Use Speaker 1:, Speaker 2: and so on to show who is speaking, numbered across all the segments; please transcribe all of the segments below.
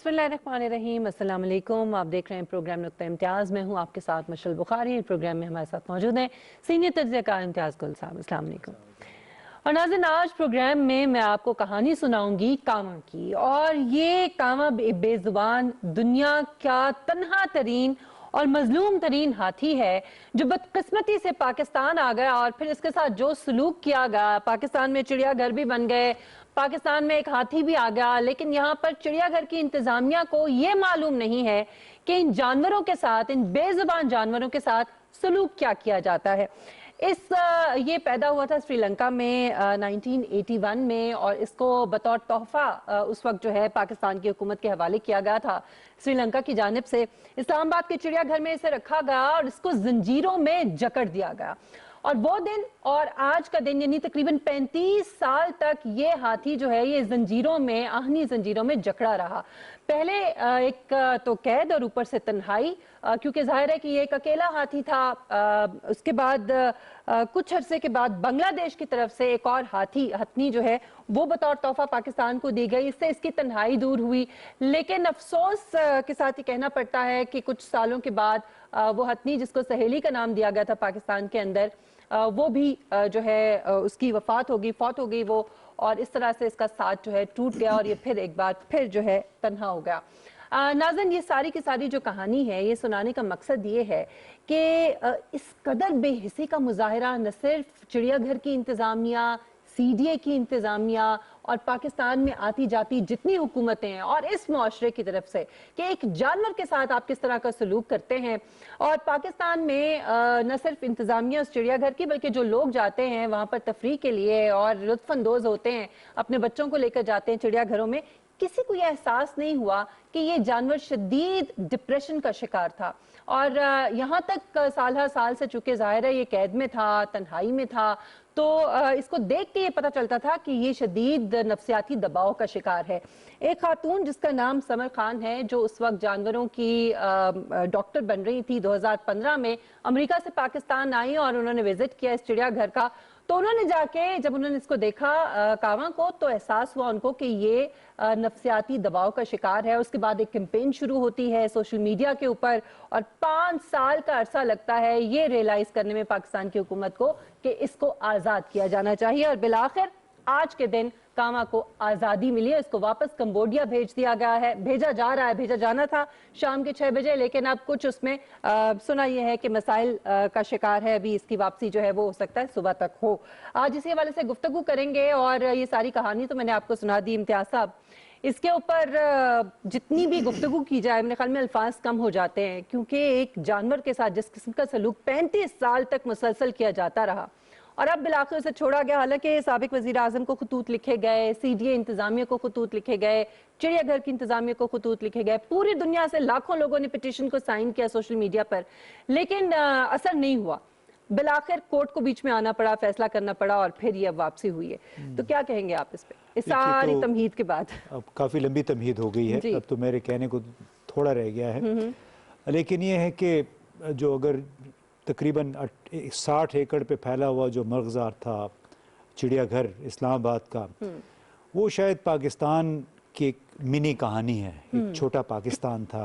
Speaker 1: बिस्मिल्लाहिर्रहमानिर्रहीम, अस्सलाम वालेकुम। आप देख रहे हैं प्रोग्राम नुक्ता इम्तियाज़ में हूँ आपके साथ मशल बुखारी। प्रोग्राम में हमारे साथ मौजूद हैं सीनियर तजज़ियाकार इम्तियाज़ गुल साहब। अस्सलाम वालेकुम। और नाज़रीन, आज प्रोग्राम में मैं आपको कहानी सुनाऊंगी कांवा की। और ये कांवा बेज़ुबान दुनिया का तन्हा तरीन और मजलूम तरीन हाथी है जो बदकिस्मती से पाकिस्तान आ गया और फिर इसके साथ जो सलूक किया गया, पाकिस्तान में चिड़ियाघर भी बन गए, पाकिस्तान में एक हाथी भी आ गया, लेकिन यहाँ पर चिड़ियाघर की इंतजामिया को ये मालूम नहीं है कि इन जानवरों के साथ, इन बेजुबान जानवरों के साथ सलूक क्या किया जाता है। ये पैदा हुआ था श्रीलंका में 1981 में, और इसको बतौर तोहफा उस वक्त जो है पाकिस्तान की हुकूमत के हवाले किया गया था श्रीलंका की जानिब से। इस्लामाबाद के चिड़ियाघर में इसे रखा गया और इसको जंजीरों में जकड़ दिया गया। और वो दिन और आज का दिन यानी तकरीबन 35 साल तक ये हाथी जो है ये जंजीरों में, आहनी जंजीरों में जकड़ा रहा। पहले एक तो कैद और ऊपर से तन्हाई, क्योंकि जाहिर है कि ये एक अकेला हाथी था। उसके बाद कुछ अरसे के बाद बांग्लादेश की तरफ से एक और हथनी जो है वो बतौर तोहफा पाकिस्तान को दी गई। इससे इसकी तन्हाई दूर हुई। लेकिन अफसोस के साथ ये कहना पड़ता है कि कुछ सालों के बाद वो हथनी जिसको सहेली का नाम दिया गया था पाकिस्तान के अंदर, वो भी जो है उसकी फौत हो गई वो, और इस तरह से इसका साथ जो है टूट गया और ये फिर एक बार फिर जो है तन्हा हो गया। नाज़रीन, ये सारी की सारी जो कहानी है ये सुनाने का मकसद ये है कि इस कदर बेहिसी का मुजाहरा न सिर्फ चिड़ियाघर की इंतज़ामिया, सीडीए की इंतज़ामिया और पाकिस्तान में आती जाती जितनी हुकूमतें हैं और इस मुआशरे की तरफ से कि एक जानवर के साथ आप किस तरह का सलूक करते हैं। और पाकिस्तान में न सिर्फ इंतज़ामिया उस चिड़ियाघर की, बल्कि जो लोग जाते हैं वहाँ पर तफरीह के लिए और लुत्फ़अंदोज़ होते हैं, अपने बच्चों को लेकर जाते हैं चिड़ियाघरों में, किसी को यह एहसास नहीं हुआ कि ये जानवर शदीद डिप्रेशन का शिकार था। और यहाँ तक साल हर साल से, चूंकि जाहिर है ये कैद में था, तन्हाई में था, तो इसको देख के ये पता चलता था कि ये शदीद नफ्सियाती दबाव का शिकार है। एक खातून जिसका नाम समर खान है, जो उस वक्त जानवरों की डॉक्टर बन रही थी, 2015 में अमेरिका से पाकिस्तान आई और उन्होंने विजिट किया इस चिड़ियाघर का। तो उन्होंने जाके जब उन्होंने इसको देखा कांवा को, तो एहसास हुआ उनको कि ये नफ्सियाती दबाव का शिकार है। उसके बाद एक कैंपेन शुरू होती है सोशल मीडिया के ऊपर, और 5 साल का अरसा लगता है ये रियलाइज करने में पाकिस्तान की हुकूमत को कि इसको आजाद किया जाना चाहिए। और बिलाखिर आज के दिन कांवा को आजादी मिली है। इसको वापस कंबोडिया भेजा जा रहा है, भेजा जाना था शाम के 6 बजे, लेकिन अब कुछ उसमें सुना यह है कि मसाइल का शिकार है। अभी इसकी वापसी जो है वो हो सकता है सुबह तक हो। आज इसी हवाले से गुफ्तगू करेंगे। और ये सारी कहानी तो मैंने आपको सुना दी इम्तियाज साहब, इसके ऊपर जितनी भी गुफ्तगू की जाए मेरे ख्याल में अल्फाज कम हो जाते हैं, क्योंकि एक जानवर के साथ जिस किस्म का सलूक 35 साल तक मुसलसल किया जाता रहा और अब बिलाखिर उसे छोड़ा गया। हालांकि साबिक वजीर आजम को खतूत लिखे गए, सीडीए इंतजामिया को खतूत लिखे गए, चिड़ियाघर की इंतजामिया को खतूत लिखे गए, पूरी दुनिया से लाखों लोगों ने पिटीशन को साइन किया सोशल मीडिया पर, लेकिन असर नहीं हुआ। बिलाखिर कोर्ट को बीच में आना पड़ा, फैसला करना पड़ा, और फिर ये वापसी हुई है। तो क्या कहेंगे आप इस पे, इस सारी तमहीद के बाद? अब
Speaker 2: काफी लंबी तमहीद हो गई है, अब तो मेरे कहने को थोड़ा रह गया है। लेकिन ये है कि जो अगर तकरीबन 60 एकड़ पे फैला हुआ जो मर्गज़ार था चिड़ियाघर इस्लामाबाद का, वो शायद पाकिस्तान की एक मिनी कहानी है, एक छोटा पाकिस्तान था।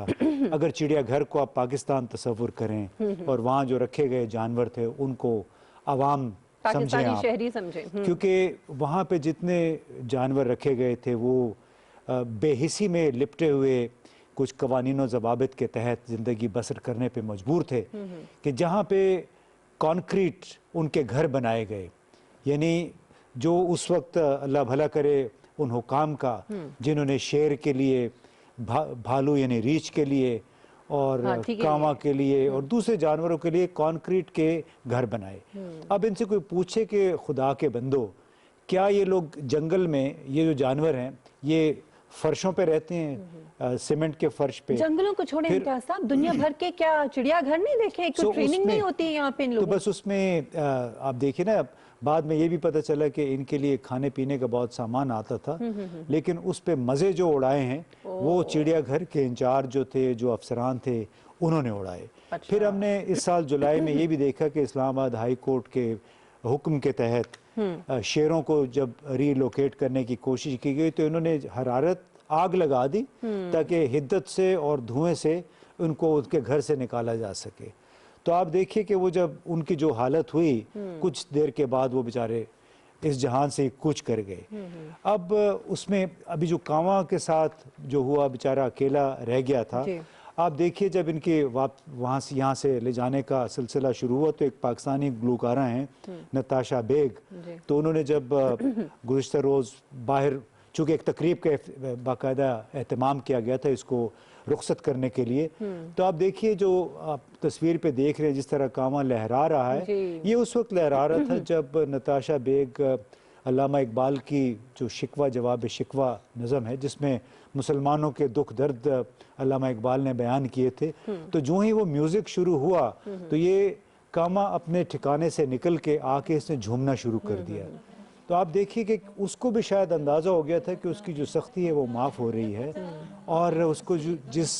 Speaker 2: अगर चिड़ियाघर को आप पाकिस्तान तस्वुर करें और वहाँ जो रखे गए जानवर थे उनको आवाम समझें आप,
Speaker 1: शहरी समझें,
Speaker 2: क्योंकि वहाँ पे जितने जानवर रखे गए थे वो बेहिसी में लिपटे हुए कुछ कवानीन और ज़वाबित के तहत ज़िंदगी बसर करने पे मजबूर थे कि जहाँ पे कॉन्क्रीट उनके घर बनाए गए, यानी जो उस वक्त अल्लाह भला करे उन हुकाम का जिन्होंने शेर के लिए, भालू यानी रीछ के लिए और कांवा के लिए और दूसरे जानवरों के लिए कॉन्क्रीट के घर बनाए। अब इनसे कोई पूछे कि खुदा के बंदो, क्या ये लोग जंगल में, ये जो जानवर हैं ये फर्शों पे रहते हैं, सीमेंट के फर्श पे?
Speaker 1: जंगलों को छोड़े इम्तियाज साहब, दुनिया भर के क्या चिड़ियाघर नहीं देखे? कोई ट्रेनिंग नहीं होती है यहाँ पे इन लोगों?
Speaker 2: तो बस उसमें आप देखिए ना, बाद में ये भी पता चला कि इनके लिए खाने पीने का बहुत सामान आता था, लेकिन उस पे मजे जो उड़ाए हैं वो चिड़ियाघर के इंचार्ज जो थे, जो अफसरान थे, उन्होंने उड़ाए। अच्छा। फिर हमने इस साल जुलाई में ये भी देखा कि इस्लामाबाद हाई कोर्ट के हुक्म के तहत शेरों को जब रीलोकेट करने की कोशिश की गई तो इन्होंने हरारत आग लगा दी ताकि हिद्दत से और धुएं से उनको उनके घर से निकाला जा सके। तो आप देखिए कि वो जब उनकी जो हालत हुई कुछ देर के बाद वो बेचारे इस जहान से कूच कर गए। अब उसमें अभी जो कांवा के साथ जो हुआ, बेचारा अकेला रह गया था। आप देखिए जब इनके वहाँ से यहाँ से ले जाने का सिलसिला शुरू हुआ तो एक पाकिस्तानी गुलकारा हैं नताशा बेग, तो उन्होंने जब गुज़िश्ता रोज़ बाहर, चूँकि एक तकरीब का बाकायदा एहतमाम किया गया था इसको रुखसत करने के लिए, तो आप देखिए जो आप तस्वीर पे देख रहे हैं जिस तरह कांवा लहरा रहा है, ये उस वक्त लहरा रहा था जब नताशा बेग अल्लामा इकबाल की जो शिकवा जवाब शिकवा नज़म है जिसमें मुसलमानों के दुख दर्द अल्लामा इकबाल ने बयान किए थे, तो जो ही वो म्यूज़िक शुरू हुआ तो ये कामा अपने ठिकाने से निकल के आके इसने झूमना शुरू कर दिया। तो आप देखिए कि उसको भी शायद अंदाज़ा हो गया था कि उसकी जो सख्ती है वो माफ़ हो रही है और उसको जो जिस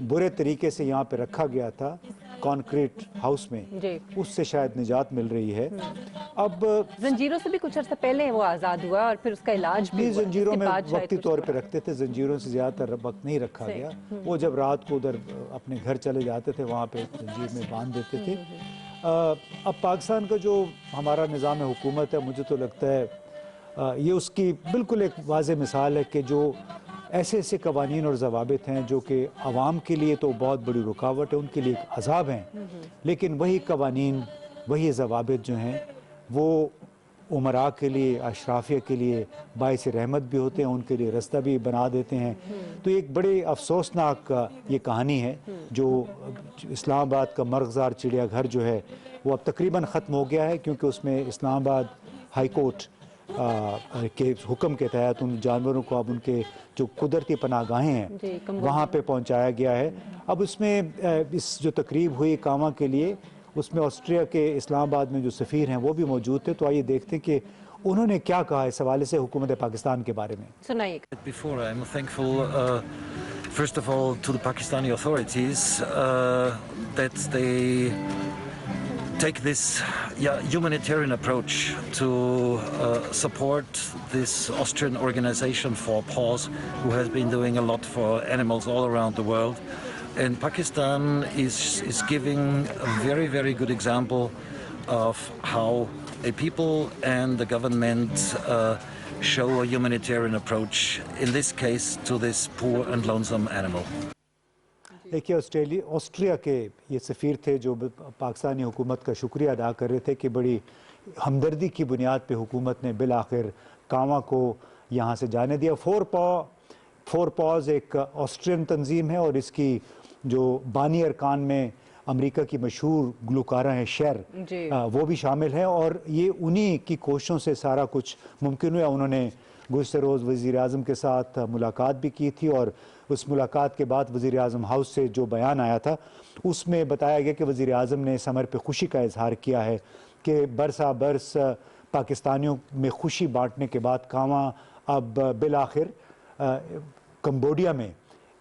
Speaker 2: बुरे तरीके से यहाँ पे रखा गया था कॉन्क्रीट हाउस में, उससे शायद निजात मिल रही है। अब
Speaker 1: जंजीरों से भी कुछ अर्सा पहले वो आज़ाद हुआ और फिर उसका इलाज भी हुआ।
Speaker 2: जंजीरों में वक्ती तौर पे रखते थे, जंजीरों से ज़्यादातर वक्त नहीं रखा गया। वो जब रात को उधर अपने घर चले जाते थे वहाँ पे जंजीर में बांध देते थे। अब पाकिस्तान का जो हमारा निज़ाम हुकूमत है, मुझे तो लगता है ये उसकी बिल्कुल एक वाज़ेह मिसाल है कि जो ऐसे ऐसे कवानीन और ज़वाबित हैं जो कि आवाम के लिए तो बहुत बड़ी रुकावट है, उनके लिए एक अज़ाब हैं, लेकिन वही कवानीन वही ज़वाबित जो हैं वो उमरा के लिए, अशराफिया के लिए बाइस रहमत भी होते हैं, उनके लिए रास्ता भी बना देते हैं। तो एक बड़े अफसोसनाक ये कहानी है जो इस्लामाबाद का मर्गज़ार चिड़ियाघर जो है वो अब तकरीबन ख़त्म हो गया है, क्योंकि उसमें इस्लामाबाद हाई कोर्ट के हुक्म के तहत उन जानवरों को अब उनके जो कुदरती पनाहगाहें हैं वहाँ पे पहुँचाया गया है। अब उसमें इस जो तकरीब हुई कांवा के लिए, उसमें ऑस्ट्रिया के इस्लामाबाद में जो सफ़ीर हैं वो भी मौजूद थे। तो आइए देखते हैं कि उन्होंने क्या कहा इस हवाले से हुकूमत पाकिस्तान के बारे में।
Speaker 1: सुनाइए।
Speaker 3: Before I'm thankful first of all to the Pakistani authorities that they take this humanitarian approach to support this Austrian organization for Paws, who has been doing a lot for animals all around the world. And Pakistan is giving a very, very good example of how a people and the government show a humanitarian approach, in this case to this poor and lonesome animal.
Speaker 2: देखिए Austria के ये सफ़ीर थे जो पाकिस्तानी हुकूमत का शुक्रिया अदा कर रहे थे कि बड़ी हमदर्दी की बुनियाद पे हुकूमत ने बिल आखिर कांवा को यहाँ से जाने दिया। फोर पॉज एक ऑस्ट्रियन तंजीम है और इसकी जो बानी अरकान में अमेरिका की मशहूर गुलकारा हैं शेर, वो भी शामिल हैं और ये उन्हीं की कोशिशों से सारा कुछ मुमकिन हुआ। उन्होंने गुज़िश्ता रोज़ वज़ीर आज़म के साथ मुलाकात भी की थी और उस मुलाकात के बाद वज़ीर आज़म हाउस से जो बयान आया था उसमें बताया गया कि वज़ीर आज़म ने इस अमर पर खुशी का इजहार किया है कि बरसा बरस पाकिस्तानियों में खुशी बांटने के बाद कांवा अब बिल आखिर कंबोडिया में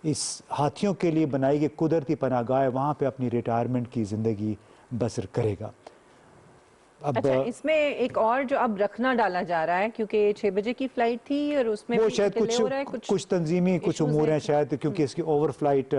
Speaker 2: इस हाथियों के लिए बनाई गई कुदरती पनाहगाह वहाँ पे अपनी रिटायरमेंट की ज़िंदगी बसर करेगा। अब
Speaker 1: अच्छा, इसमें एक और जो अब रखना डाला जा रहा है क्योंकि 6 बजे की फ्लाइट थी और उसमें
Speaker 2: वो शायद कुछ तंजीमी कुछ उमूर हैं शायद, क्योंकि इसकी ओवर फ्लाइट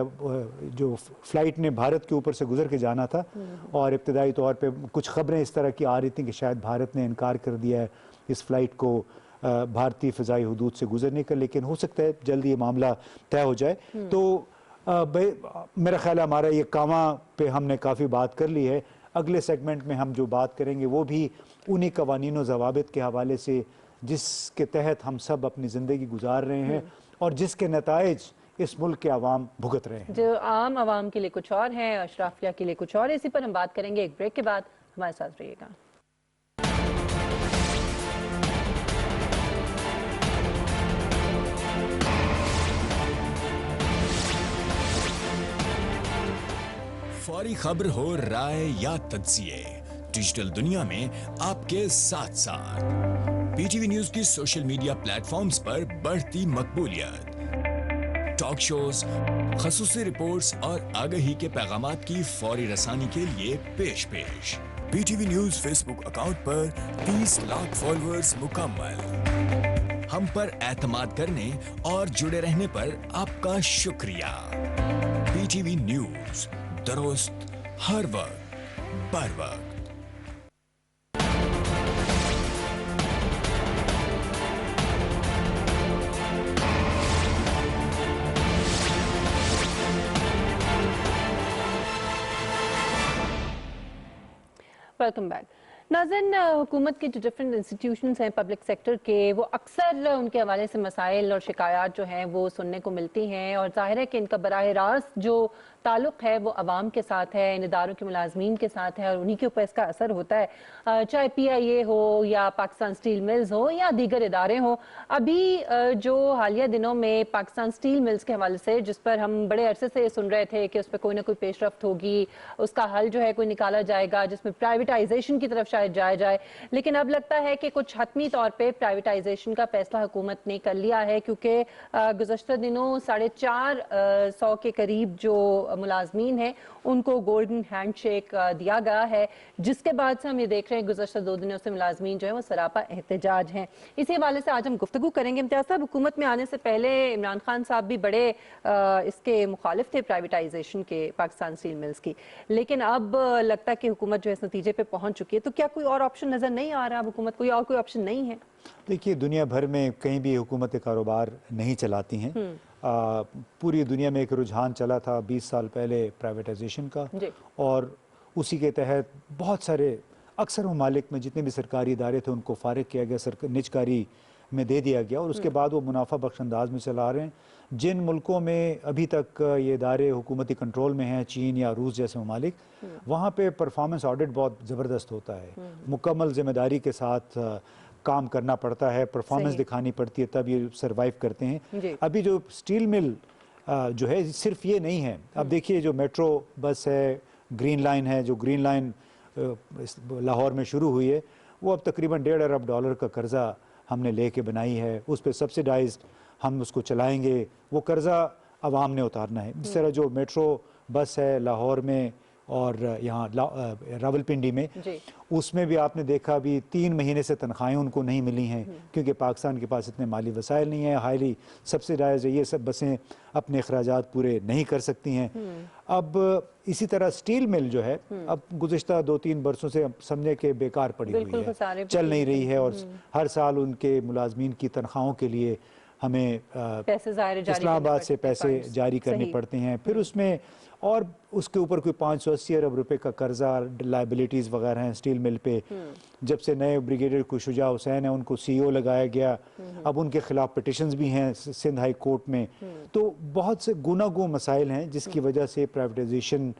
Speaker 2: जो फ्लाइट ने भारत के ऊपर से गुजर के जाना था और इब्तदाई तौर पे कुछ खबरें इस तरह की आ रही थी कि शायद भारत ने इनकार कर दिया है इस फ्लाइट को भारतीय फ़िज़ाई हुदूद से गुजरने का, लेकिन हो सकता है जल्दी ये मामला तय हो जाए। तो मेरा ख्याल है हमारा ये कांवा पे हमने काफ़ी बात कर ली है। अगले सेगमेंट में हम जो बात करेंगे वो भी उन्हीं कवानीन व ज़वाबित के हवाले से जिसके तहत हम सब अपनी ज़िंदगी गुजार रहे हैं और जिसके नताइज इस मुल्क के आवाम भुगत रहे हैं।
Speaker 1: जो आम आवाम के लिए कुछ और है, अशराफिया के लिए कुछ और, इसी पर हम बात करेंगे एक ब्रेक के बाद। हमारे साथ रहिएगा।
Speaker 4: फौरी खबर हो, राय या तज्जिए, डिजिटल दुनिया में आपके साथ साथ पीटीवी न्यूज की सोशल मीडिया प्लेटफॉर्म्स पर बढ़ती मकबूलियत, टॉक शोज, खसूसी रिपोर्ट्स और आगाही के पैगामात की फौरी रसानी के लिए पेश पीटीवी न्यूज फेसबुक अकाउंट पर 30 लाख फॉलोअर्स मुकम्मल। हम पर एतमाद करने और जुड़े रहने पर आपका शुक्रिया। PTV न्यूज, दुरुस्त हर वक्त बर वक्त।
Speaker 1: Welcome back. नाज़रीन, हुकूमत के जो डिफरेंट इंस्टीट्यूशंस हैं पब्लिक सेक्टर के, वो अक्सर उनके हवाले से मसाइल और शिकायत जो हैं वो सुनने को मिलती हैं, और जाहिर है कि इनका बराह रास्त जो ताल्लुक़ है वो अवाम के साथ है, इन इदारों के मुलाजमीन के साथ है, और उन्हीं के ऊपर इसका असर होता है, चाहे PIA हो या पाकिस्तान स्टील मिल्स हो या दीगर इदारे हों। अभी जो हालिया दिनों में पाकिस्तान स्टील मिल्स के हवाले से, जिस पर हम बड़े अरसे से सुन रहे थे कि उस पर कोई ना कोई पेशरफ्त होगी, उसका हल जो है कोई निकाला जाएगा, जिसमें प्राइवेटाइजेशन की तरफ शायद जाया जाए, लेकिन अब लगता है कि कुछ हतमी तौर पर प्राइवेटाइजेशन का फैसला हुकूमत ने कर लिया है, क्योंकि गुज़श्ता दिनों 450 के करीब जो मुलाजमीन हैं उनको गोल्डन हैंडशेक दिया गया है, जिसके बाद से हम ये देख रहे हैं गुज़श्ता 2 दिनों से मुलाजमीन जो है वो सरापा एहतजाज हैं। इसी हवाले से आज हम गुफ्तगू करेंगे। इम्तियाज़ साहब, हुकूमत में आने से पहले इमरान खान साहब भी बड़े इसके मुखालिफ थे प्राइवेटाइजेशन के, पाकिस्तान स्टील मिल्स की, लेकिन अब लगता है कि हुकूमत जो है इस नतीजे पे पहुंच चुकी है। तो क्या कोई और ऑप्शन नजर नहीं आ रहा? हुकूमत कोई और कोई ऑप्शन नहीं है?
Speaker 2: देखिए, दुनिया भर में कहीं भी हुकूमतें कारोबार नहीं चलाती हैं। पूरी दुनिया में एक रुझान चला था 20 साल पहले प्राइवेटाइजेशन का, और उसी के तहत बहुत सारे अक्सर ममालिक में जितने भी सरकारी इदारे थे उनको फारिग किया गया, निजकारी में दे दिया गया, और उसके बाद वो मुनाफा बख्श अंदाज में चला रहे हैं। जिन मुल्कों में अभी तक ये इदारे हुकूमती कंट्रोल में हैं, चीन या रूस जैसे ममालिक, वहाँ पे परफॉर्मेंस ऑडिट बहुत ज़बरदस्त होता है, मुकम्मल जिम्मेदारी के साथ काम करना पड़ता है, परफॉर्मेंस दिखानी पड़ती है, तब ये सरवाइव करते हैं। अभी जो स्टील मिल जो है सिर्फ ये नहीं है, अब देखिए जो मेट्रो बस है, ग्रीन लाइन है, जो ग्रीन लाइन लाहौर में शुरू हुई है, वो अब तकरीबन $1.5 अरब का कर्जा हमने लेके बनाई है, उस पर सब्सिडाइज हम उसको चलाएंगे, वो कर्जा आवाम ने उतारना है। इस तरह जो मेट्रो बस है लाहौर में और यहाँ रावलपिंडी में, उसमें भी आपने देखा अभी 3 महीने से तनख्वाहें उनको नहीं मिली हैं, क्योंकि पाकिस्तान के पास इतने माली वसाइल नहीं है, हाईली सब्सिडाइज है, ये सब बसें अपने अखराजात पूरे नहीं कर सकती हैं। अब इसी तरह स्टील मिल जो है अब गुज़िश्ता 2-3 बरसों से समझे कि बेकार पड़ी हुई है, चल नहीं रही है, और हर साल उनके मुलाजमीन की तनख्वाहों के लिए हमें इस्लामाबाद से पैसे जारी करने पड़ते हैं, फिर उसमें और उसके ऊपर कोई 580 अरब रुपए का कर्जा, लाइबिलिटीज़ वगैरह हैं स्टील मिल पे। जब से नए ब्रिगेडियर को शुजा हुसैन है, उनको CEO लगाया गया, अब उनके खिलाफ पिटिशंस भी हैं सिंध हाई कोर्ट में। तो बहुत से गुनागो मसाइल हैं जिसकी वजह से प्राइवेटाइजेशन,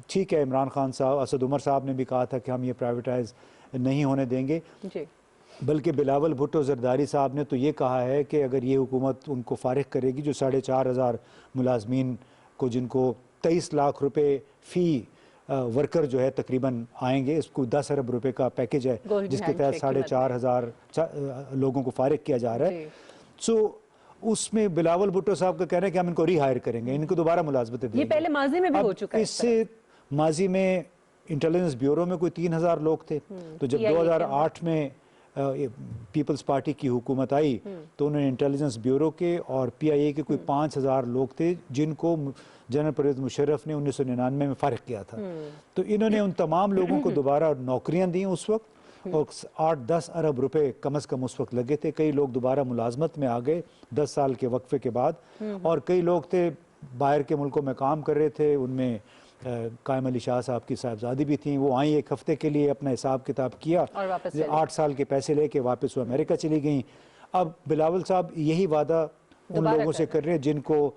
Speaker 2: ठीक है, इमरान खान साहब, असद उमर साहब ने भी कहा था कि हम ये प्राइवेटाइज नहीं होने देंगे, बल्कि बिलावल भुट्टो जरदारी साहब ने तो ये कहा है कि अगर ये हुकूमत उनको फारिग करेगी, जो 4,500 मुलाजमीन को, जिनको 23 लाख रुपए फ़ी वर्कर जो है तकरीबन आएंगे, इसको 10 अरब रुपए का पैकेज है जिसके तहत 4,500 लोगों को फारिग किया जा रहा है। सो उसमें बिलावल भुट्टो साहब का कहना है कि हम इनको रिहायर करेंगे, इनको दोबारा मुलाजमत देंगे।
Speaker 1: ये पहले माजी में भी हो चुका है।
Speaker 2: इससे माजी में इंटेलिजेंस ब्यूरो में कोई 3,000 लोग थे, तो जब 2008 में पीपल्स पार्टी की हुकूमत आई तो उन्होंने इंटेलिजेंस ब्यूरो के और PIA के कोई 5,000 लोग थे जिनको जनरल परवेज मुशर्रफ ने 1999 में फारिग किया था। तो इन्होंने उन तमाम लोगों को दोबारा नौकरियां दी उस वक्त, और 8-10 अरब रुपए कम अज़ कम उस वक्त लगे थे। कई लोग दोबारा मुलाजमत में आ गए 10 साल के वक्फे के बाद, और कई लोग थे बाहर के मुल्कों में काम कर रहे थे, उनमें कायम अली शाह साहब की साहबजादी भी थी, वो आई 1 हफ्ते के लिए, अपना हिसाब किताब किया, 8 साल के पैसे लेके वापस वो अमेरिका चली गई। अब बिलावल साहब यही वादा उन लोगों से कर रहे हैं जिनको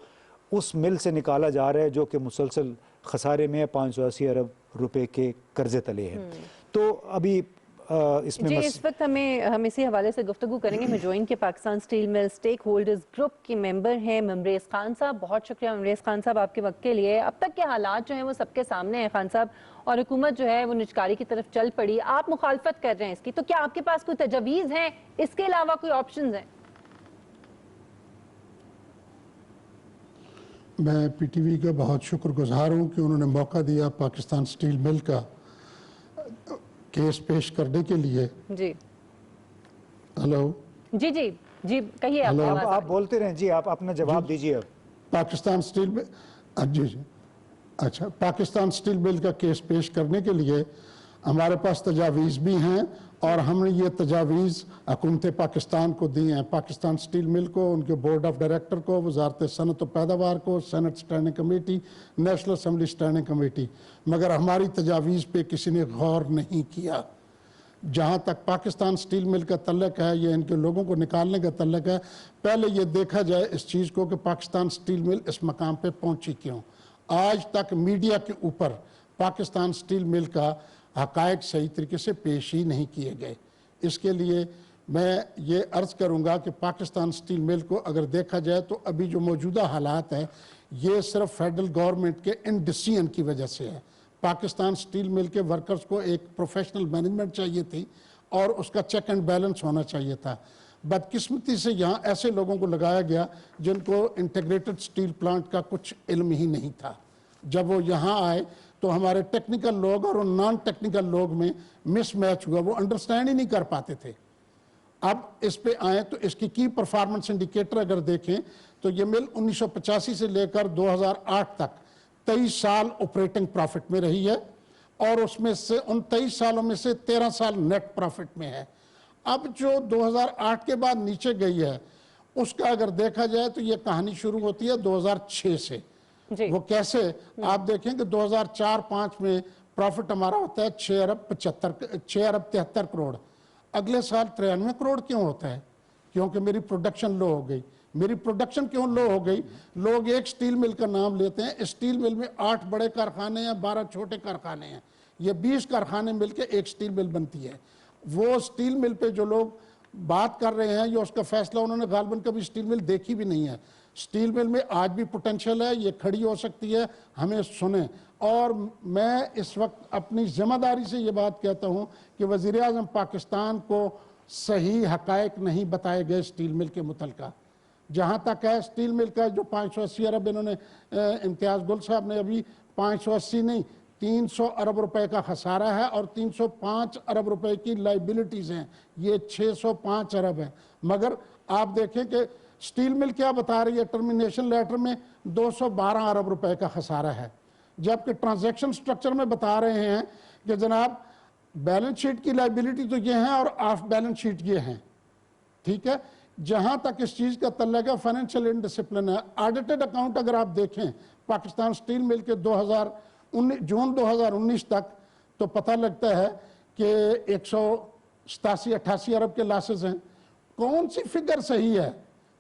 Speaker 2: उस मिल से निकाला जा रहा है, जो कि मुसलसल खसारे में 580 अरब रुपए के कर्जे तले हैं। तो अभी इसमें
Speaker 1: इस वक्त हम इसी हवाले से गुफ्तगू करेंगे। मैं ज्वाइन के Pakistan steel mill stakeholders group के मेंबर हैं ममरेज़ खान साहब। बहुत शुक्रिया ममरेज़ खान साहब आपके वक्त के लिए। अब तक के हालात जो हैं वो सबके सामने हैं खान साहब, और हुकूमत जो है वो निजकारी की तरफ चल पड़ी, आप मुखालफत कर रहे हैं इसकी, तो क्या आपके पास कोई तजवीज़ हैं, इसके अलावा कोई ऑप्शन हैं?
Speaker 5: मैं PTV का बहुत शुक्रगुजार हूँ कि उन्होंने मौका दिया पाकिस्तान स्टील मिल का केस पेश करने के लिए।
Speaker 1: जी
Speaker 5: हेलो
Speaker 1: जी जी जी कहिए,
Speaker 2: आप बोलते रहें जी, आप अपना जवाब दीजिए। अब
Speaker 5: पाकिस्तान स्टील मिल, जी अच्छा, पाकिस्तान स्टील मिल का केस पेश करने के लिए हमारे पास तजावीज़ भी हैं और हमने ये तजावीज़ हुकूमत पाकिस्तान को दी हैं, पाकिस्तान स्टील मिल को, उनके बोर्ड ऑफ डायरेक्टर को, वजारत सनत व पैदावार को, senate standing committee, national assembly standing committee, मगर हमारी तजावीज़ पे किसी ने गौर नहीं किया। जहाँ तक पाकिस्तान स्टील मिल का तल्लक है, ये इनके लोगों को निकालने का तल्लक है, पहले ये देखा जाए इस चीज़ को कि पाकिस्तान स्टील मिल इस मकाम पे पहुँची क्यों। आज तक मीडिया के ऊपर पाकिस्तान स्टील मिल का हक़ाइक़ सही तरीके से पेश ही नहीं किए गए। इसके लिए मैं ये अर्ज़ करूँगा कि पाकिस्तान स्टील मिल को अगर देखा जाए तो अभी जो मौजूदा हालात है ये सिर्फ फेडरल गवर्नमेंट के इनडिसीजन की वजह से है। पाकिस्तान स्टील मिल के वर्कर्स को एक प्रोफेशनल मैनेजमेंट चाहिए थी और उसका चेक एंड बैलेंस होना चाहिए था। बदकिस्मती से यहाँ ऐसे लोगों को लगाया गया जिनको इंटीग्रेटेड स्टील प्लांट का कुछ इल्म ही नहीं था। जब वो यहाँ आए तो हमारे टेक्निकल लोग और नॉन टेक्निकल लोग में मिसमैच हुआ, वो अंडरस्टैंड ही नहीं कर पाते थे। अब इस पे आए तो इसकी की परफॉर्मेंस इंडिकेटर अगर देखें तो ये मिल 1985 से लेकर 2008 तक 23 साल ऑपरेटिंग प्रॉफिट में रही है और उसमें से उन 23 सालों में से 13 साल नेट प्रॉफिट में है। अब जो 2008 के बाद नीचे गई है उसका अगर देखा जाए तो ये कहानी शुरू होती है 2006 से। वो कैसे, आप देखें कि 2004-05 में प्रॉफिट हमारा होता है 6 अरब 73 करोड़। अगले साल 93 करोड़ क्यों होता है? क्योंकि मेरी प्रोडक्शन लो हो गई। मेरी प्रोडक्शन क्यों लो हो गई? लोग एक स्टील मिल का नाम लेते हैं, स्टील मिल में 8 बड़े कारखाने हैं, 12 छोटे कारखाने हैं, ये 20 कारखाने मिलके एक स्टील मिल बनती है। वो स्टील मिल पे जो लोग बात कर रहे हैं, ये उसका फैसला उन्होंने गालबन कभी स्टील मिल देखी भी नहीं है। स्टील मिल में आज भी पोटेंशियल है, ये खड़ी हो सकती है, हमें सुने। और मैं इस वक्त अपनी जिम्मेदारी से ये बात कहता हूँ कि वज़ीर आज़म पाकिस्तान को सही हक़ाइक़ नहीं बताए गए स्टील मिल के मुतल्लिक़। जहाँ तक है स्टील मिल का जो 580 अरब इन्होंने इम्तियाज़ गुल साहब ने अभी 580 नहीं 300 अरब रुपए का खसारा है और 305 अरब रुपए की लाइबिलिटीज़ हैं, ये 605 अरब हैं। मगर आप देखें कि स्टील मिल क्या बता रही है, टर्मिनेशन लेटर में 212 अरब रुपए का खसारा है, जबकि ट्रांजैक्शन स्ट्रक्चर में बता रहे हैं कि जनाब बैलेंस शीट की लाइबिलिटी तो ये हैं और ऑफ बैलेंस शीट ये हैं। ठीक है, जहां तक इस चीज़ का तल्लक है फाइनेंशियल इनडिसिप्लिन है। ऑडिटेड अकाउंट अगर आप देखें पाकिस्तान स्टील मिल के जून 2019 तक तो पता लगता है कि 187-88 अरब के लॉसेस हैं। कौन सी फिगर सही है?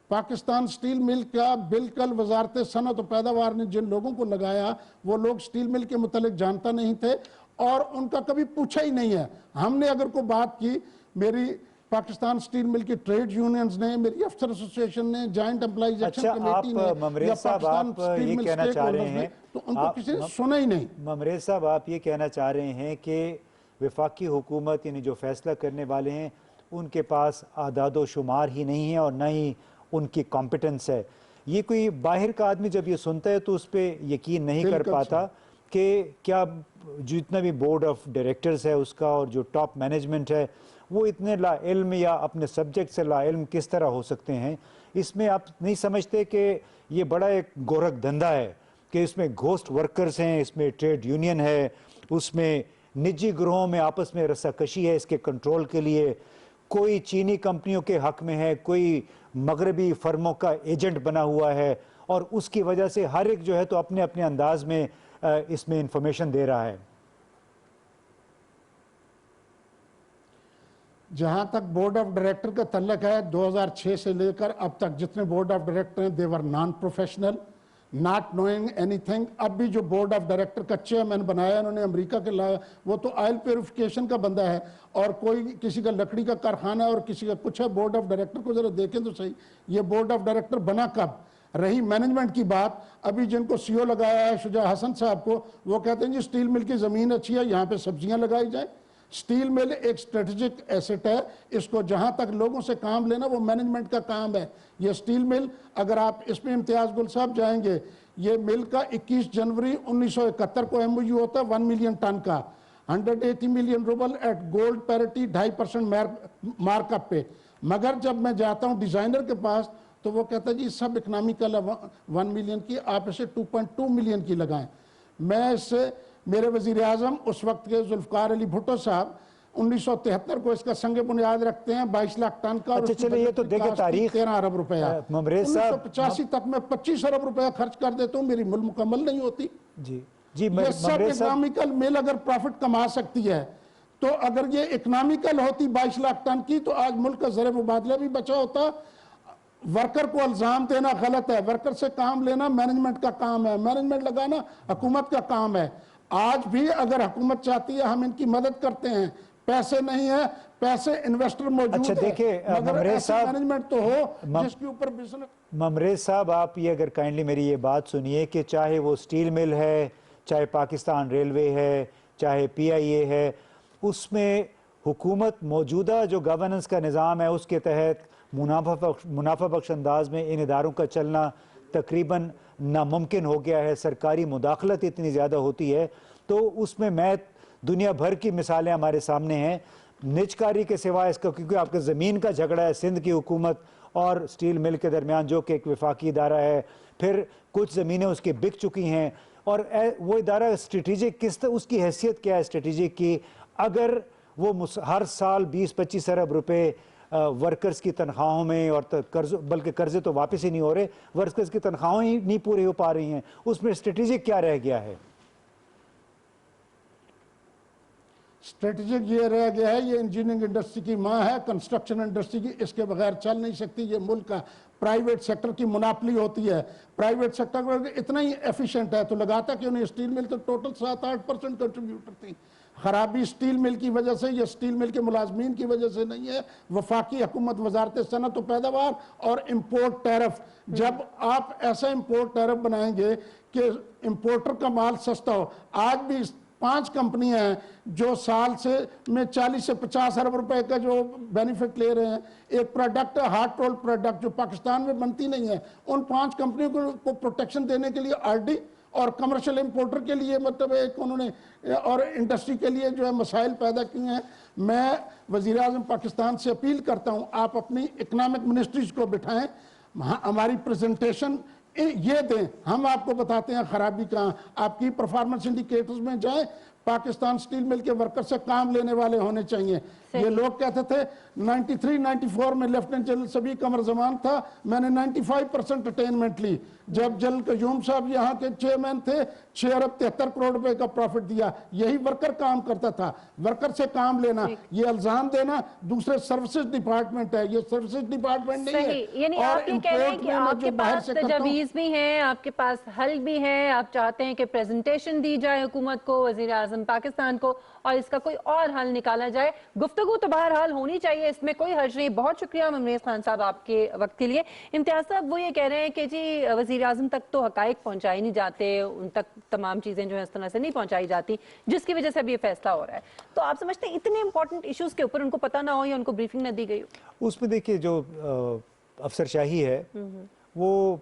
Speaker 5: पाकिस्तान स्टील मिल का बिल्कुल वजारत सनत और पैदावार ने जिन लोगों को लगाया वो लोग स्टील मिल के मुतालिक जानता नहीं थे और उनका कभी पूछा ही नहीं है। हमने अगर कोई बात की, मेरी पाकिस्तान स्टील मिल की ट्रेड यूनियंस ने, मेरी अफसर एसोसिएशन ने, जॉइंट एम्प्लॉइज एक्शन कमेटी ने,
Speaker 2: ममरेज साहब आप ये कहना चाह रहे हैं,
Speaker 5: तो उनको किसी ने सुना ही नहीं।
Speaker 2: ममरेज साहब आप ये कहना चाह रहे हैं कि वफाकी हुकूमत यानी जो फैसला करने वाले हैं उनके पास आदाद शुमार ही नहीं है और न ही उनकी कॉम्पिटेंस है। ये कोई बाहर का आदमी जब ये सुनता है तो उस पर यकीन नहीं कर पाता कि क्या जितना भी बोर्ड ऑफ डायरेक्टर्स है उसका और जो टॉप मैनेजमेंट है वो इतने ला इल्म या अपने सब्जेक्ट से ला इल्म किस तरह हो सकते हैं। इसमें आप नहीं समझते कि ये बड़ा एक गोरख धंधा है कि इसमें घोस्ट वर्कर्स हैं, इसमें ट्रेड यूनियन है, उसमें निजी ग्रोहों में आपस में रस्साकशी है इसके कंट्रोल के लिए, कोई चीनी कंपनियों के हक में है, कोई मगरबी फर्मों का एजेंट बना हुआ है और उसकी वजह से हर एक जो है तो अपने अपने अंदाज में इसमें इंफॉर्मेशन दे रहा है।
Speaker 5: जहाँ तक बोर्ड ऑफ डायरेक्टर का तल्लक है 2006 से लेकर अब तक जितने बोर्ड ऑफ डायरेक्टर हैं they were non professional, not knowing anything. अब भी जो बोर्ड ऑफ डायरेक्टर का चेयरमैन बनाया उन्होंने अमेरिका के लाया, वो तो ऑयल प्योरिफिकेशन का बंदा है और कोई किसी का लकड़ी का कारखाना और किसी का कुछ है। बोर्ड ऑफ डायरेक्टर को जरा देखें तो सही, ये बोर्ड ऑफ डायरेक्टर बना कब? रही मैनेजमेंट की बात, अभी जिनको सीओ लगाया है शुजा हसन साहब को, वो कहते हैं जी स्टील मिल की ज़मीन अच्छी है, यहाँ पे सब्जियाँ लगाई जाए। स्टील मिल एक स्ट्रेटेजिक एसेट है, इसको जहाँ तक लोगों से काम लेना वो मैनेजमेंट का काम है। ये स्टील मिल अगर आप इसमें इम्तियाज़ गुल साहब जाएंगे, ये मिल का 21 जनवरी 1971 को MOU होता है 1 मिलियन टन का, 180 million rouble at gold parity 2.5% markup पे। मगर जब मैं जाता हूँ डिज़ाइनर के पास तो वो कहता है जी सब इकनॉमिकल है 1 मिलियन की, आप इसे 2.2 मिलियन की लगाएं। मैं इससे मेरे वज़ीर आज़म उस वक्त के जुल्फ़कार अली भुट्टो साहब 1973 को इसका संग बुनियाद रखते हैं 22 लाख टन का।
Speaker 2: अच्छा चलिए, ये तो देखे तारीख
Speaker 5: 13 अरब रुपया।
Speaker 2: ममरेज़ साहब
Speaker 5: 1985 तक मैं 25 अरब रुपया खर्च कर देता हूँ, मेरी मिल मुकम्मल नहीं होती।
Speaker 2: जी जी
Speaker 5: ये सब इकनॉमिकल मिल अगर प्रॉफिट कमा सकती है तो अगर ये इकनॉमिकल होती 22 लाख टन की तो आज मुल्क का ज़र मुबादला भी बचा होता। वर्कर को इल्ज़ाम देना गलत है, वर्कर से काम लेना मैनेजमेंट का काम है, मैनेजमेंट लगाना हुकूमत का काम है। आज भी अगर हुकूमत चाहती है हम इनकी मदद करते हैं, पैसे नहीं है, पैसे इन्वेस्टर मौजूद
Speaker 2: अच्छा, देखिए,
Speaker 5: है, मगर
Speaker 2: ममरेज़
Speaker 5: ऐसी
Speaker 2: साहब,
Speaker 5: मैनेजमेंट तो हो जिसके ऊपर बिजनेस।
Speaker 2: ममरेज़ साहब, आप ये अगर काइंडली मेरी ये बात सुनिए कि चाहे वो स्टील मिल है, चाहे पाकिस्तान रेलवे है, चाहे PIA है, उसमें हुकूमत मौजूदा जो गवर्नेंस का निज़ाम है उसके तहत मुनाफा बख्श अंदाज में इन इदारों का चलना तकरीबन नामुमकिन हो गया है। सरकारी मुदाखलत इतनी ज़्यादा होती है तो उसमें मैं दुनिया भर की मिसालें हमारे सामने हैं निजकारी के सिवाय इसका, क्योंकि आपके ज़मीन का झगड़ा है सिंध की हुकूमत और स्टील मिल के दरमियान जो कि एक वफाकी इदारा है, फिर कुछ ज़मीनें उसकी बिक चुकी हैं और वो इदारा स्ट्रेटेजिक किस उसकी हैसियत क्या है स्ट्रेटेजिक की, अगर वो हर साल 20-25 अरब रुपए वर्कर्स की तनख्वाहों में और कर्ज, बल्कि कर्जे तो वापस ही नहीं हो रहे, वर्कर्स की तनख्वाहें ही नहीं पूरी हो पा रही हैं, उसमें स्ट्रेटेजिक क्या रह गया है?
Speaker 5: स्ट्रेटेजिक ये रह गया है, ये इंजीनियरिंग इंडस्ट्री की माँ है, कंस्ट्रक्शन इंडस्ट्री की, इसके बगैर चल नहीं सकती। ये मुल्क का प्राइवेट सेक्टर की मुनाफली होती है, प्राइवेट सेक्टर इतना ही एफिशिएंट है तो लगाता क्यों नहीं। स्टील मिल तो टोटल 7-8% कंट्रीब्यूटर थी। खराबी स्टील मिल की वजह से, ये स्टील मिल के मुलाजमीन की वजह से नहीं है, वफाकी हुकूमत वजारत सनत व पैदावार और इम्पोर्ट टैरिफ। जब आप ऐसा इम्पोर्ट टैरिफ बनाएंगे कि इम्पोर्टर का माल सस्ता हो, आज भी 5 कंपनियां हैं जो साल से में 40 से 50 अरब रुपए का जो बेनिफिट ले रहे हैं। एक प्रोडक्ट है हार्ड रोल्ड प्रोडक्ट जो पाकिस्तान में बनती नहीं है, उन 5 कंपनियों को प्रोटेक्शन देने के लिए RD और कमर्शियल इंपोर्टर के लिए मतलब एक उन्होंने और इंडस्ट्री के लिए जो है मसाइल पैदा किए हैं। मैं वज़ीर आज़म पाकिस्तान से अपील करता हूँ आप अपनी इकनॉमिक मिनिस्ट्रीज को बिठाएं, हमारी प्रेजेंटेशन ये दें, हम आपको बताते हैं खराबी कहाँ। आपकी परफॉर्मेंस इंडिकेटर्स में जाएं, पाकिस्तान स्टील मिल के वर्कर से काम लेने वाले होने चाहिए। ये लोग कहते थे 93-94 में लेफ्टिनेंट जनरल सबी कमर जमान था, मैंने 95% अटेनमेंट ली। जब जनरल कयूम साहब यहाँ के चेयरमैन थे 6 अरब 73 करोड़ रुपए का प्रॉफिट दिया। यही वर्कर काम करता था, वर्कर से काम लेना, ये इल्जाम देना दूसरे सर्विसेज डिपार्टमेंट है, ये सर्विसेज डिपार्टमेंट नहीं है।
Speaker 1: यानी आप ये कह रहे हैं कि आपके पास तजवीज़ भी हैं, आपके पास हल भी है, आप चाहते हैं कि प्रेजेंटेशन दी जाए हुकूमत को, वज़ीर आज़म पाकिस्तान को, और इसका कोई और हल निकाला जाए। गुफ्तगू तो बहरहाल होनी चाहिए, इसमें कोई हर्ज नहीं। बहुत शुक्रिया ममरेज़ खान साहब आपके वक्त के लिए। इम्तियाज़ साहब वो ये कह रहे हैं कि जी वज़ीर आज़म तक तो हकाइक पहुँचाए नहीं जाते, उन तक तमाम चीज़ें जो है इस तरह से नहीं पहुँचाई जाती जिसकी वजह से अब ये फैसला हो रहा है। तो आप समझते हैं इतने इंपॉर्टेंट इशूज़ के ऊपर उनको पता ना हो या उनको ब्रीफिंग न दी गई हो?
Speaker 2: उसमें देखिए जो अफसरशाही है वो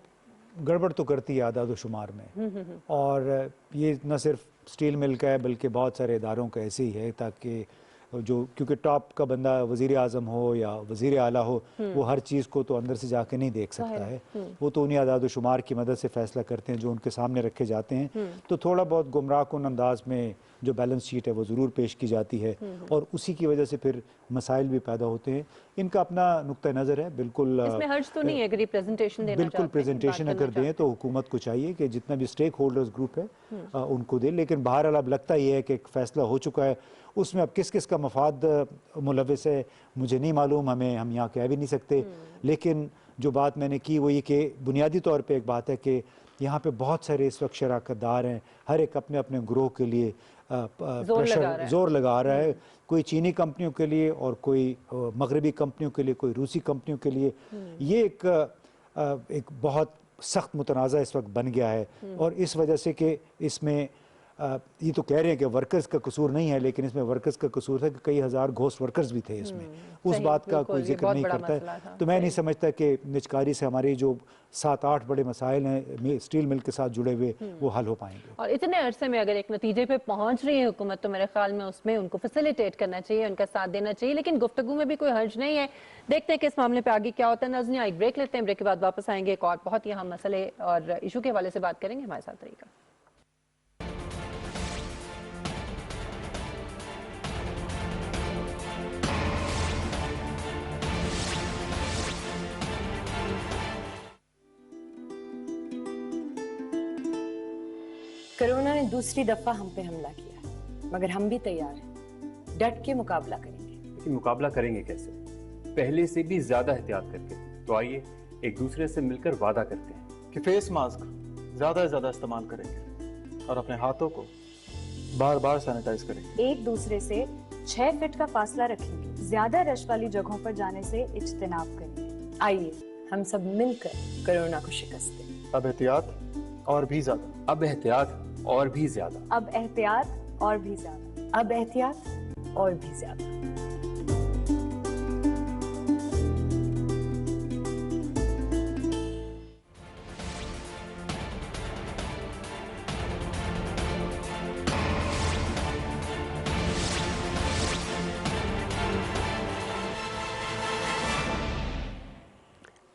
Speaker 2: गड़बड़ तो करती है आदाद शुमार में, और ये न सिर्फ स्टील मिल का है बल्कि बहुत सारे इदारों का ऐसे ही है, ताकि जो क्योंकि टॉप का बंदा वज़ीर आज़म हो या वज़ीर आला हो वो हर चीज़ को तो अंदर से जाके नहीं देख सकता है, वो तो उन्हीं आदाद शुमार की मदद से फ़ैसला करते हैं जो उनके सामने रखे जाते हैं। तो थोड़ा बहुत गुमराह कुन अंदाज में जो बैलेंस शीट है वो ज़रूर पेश की जाती है और उसी की वजह से फिर मसाइल भी पैदा होते हैं। इनका अपना नुक्ता नज़र है, बिल्कुल
Speaker 1: इसमें हर्ज तो नहीं है, अगर प्रेजेंटेशन देना
Speaker 2: बिल्कुल प्रेजेंटेशन अगर दें तो हुकूमत को चाहिए कि जितना भी स्टेक होल्डर्स ग्रुप है उनको दे। लेकिन बहरहाल अब लगता ही है कि एक फ़ैसला हो चुका है, उसमें अब किस किस का मफाद मुलविस है मुझे नहीं मालूम, हम यहाँ कह भी नहीं सकते। लेकिन जो बात मैंने की वो ये कि बुनियादी तौर पे एक बात है कि यहाँ पे बहुत सारे इस वक्त शराकतदार हैं, हर एक अपने अपने ग्रोह के लिए जोर लगा रहा है। कोई चीनी कंपनियों के लिए और कोई मगरबी कंपनियों के लिए, कोई रूसी कंपनियों के लिए। ये एक बहुत सख्त मुतनाज़ा इस वक्त बन गया है और इस वजह से कि इसमें ये तो कह रहे हैं कि वर्कर्स का कसूर नहीं है, लेकिन इसमें वर्कर्स का कसूर था कि कई हज़ार घोस्ट वर्कर्स भी थे इसमें, उस बात का कोई जिक्र नहीं करता है। तो मैं नहीं समझता कि निजकारी से हमारी जो 7-8 बड़े मसाइल हैं स्टील मिल के साथ जुड़े हुए वो हल हो पाएंगे।
Speaker 1: और इतने अरसे में अगर एक नतीजे पे पहुंच रही है हुकूमत, तो मेरे ख्याल में उसमें उनको फैसिलिटेट करना चाहिए, उनका साथ देना चाहिए, लेकिन गुफ्तगू में भी कोई हर्ज नहीं है। देखते हैं कि इस मामले पे आगे क्या होता है। नाज़रीन, एक ब्रेक लेते हैं, ब्रेक के बाद वापस आएंगे, एक और बहुत ही अहम मसले और इशू के हवाले से बात करेंगे। हमारे साथ रहिएगा।
Speaker 6: कोरोना ने दूसरी दफा हम पे हमला किया, मगर हम भी तैयार हैं, डट के मुकाबला करेंगे।
Speaker 7: लेकिन मुकाबला करेंगे कैसे? पहले से भी ज्यादा एहतियात करके। तो आइए एक दूसरे से मिलकर वादा करते हैं
Speaker 8: कि फेस मास्क ज्यादा से ज्यादा इस्तेमाल करेंगे और अपने हाथों को बार बार सैनिटाइज करेंगे।
Speaker 6: एक दूसरे से 6 फीट का फासला रखेंगे, ज्यादा रश वाली जगहों पर जाने से इज्तिनाब करेंगे। आइए हम सब मिलकर कोरोना को शिकस्त दें।
Speaker 8: अब एहतियात और भी ज्यादा,
Speaker 7: अब एहतियात और भी ज्यादा,
Speaker 6: अब एहतियात और भी ज्यादा, अब एहतियात और भी ज्यादा।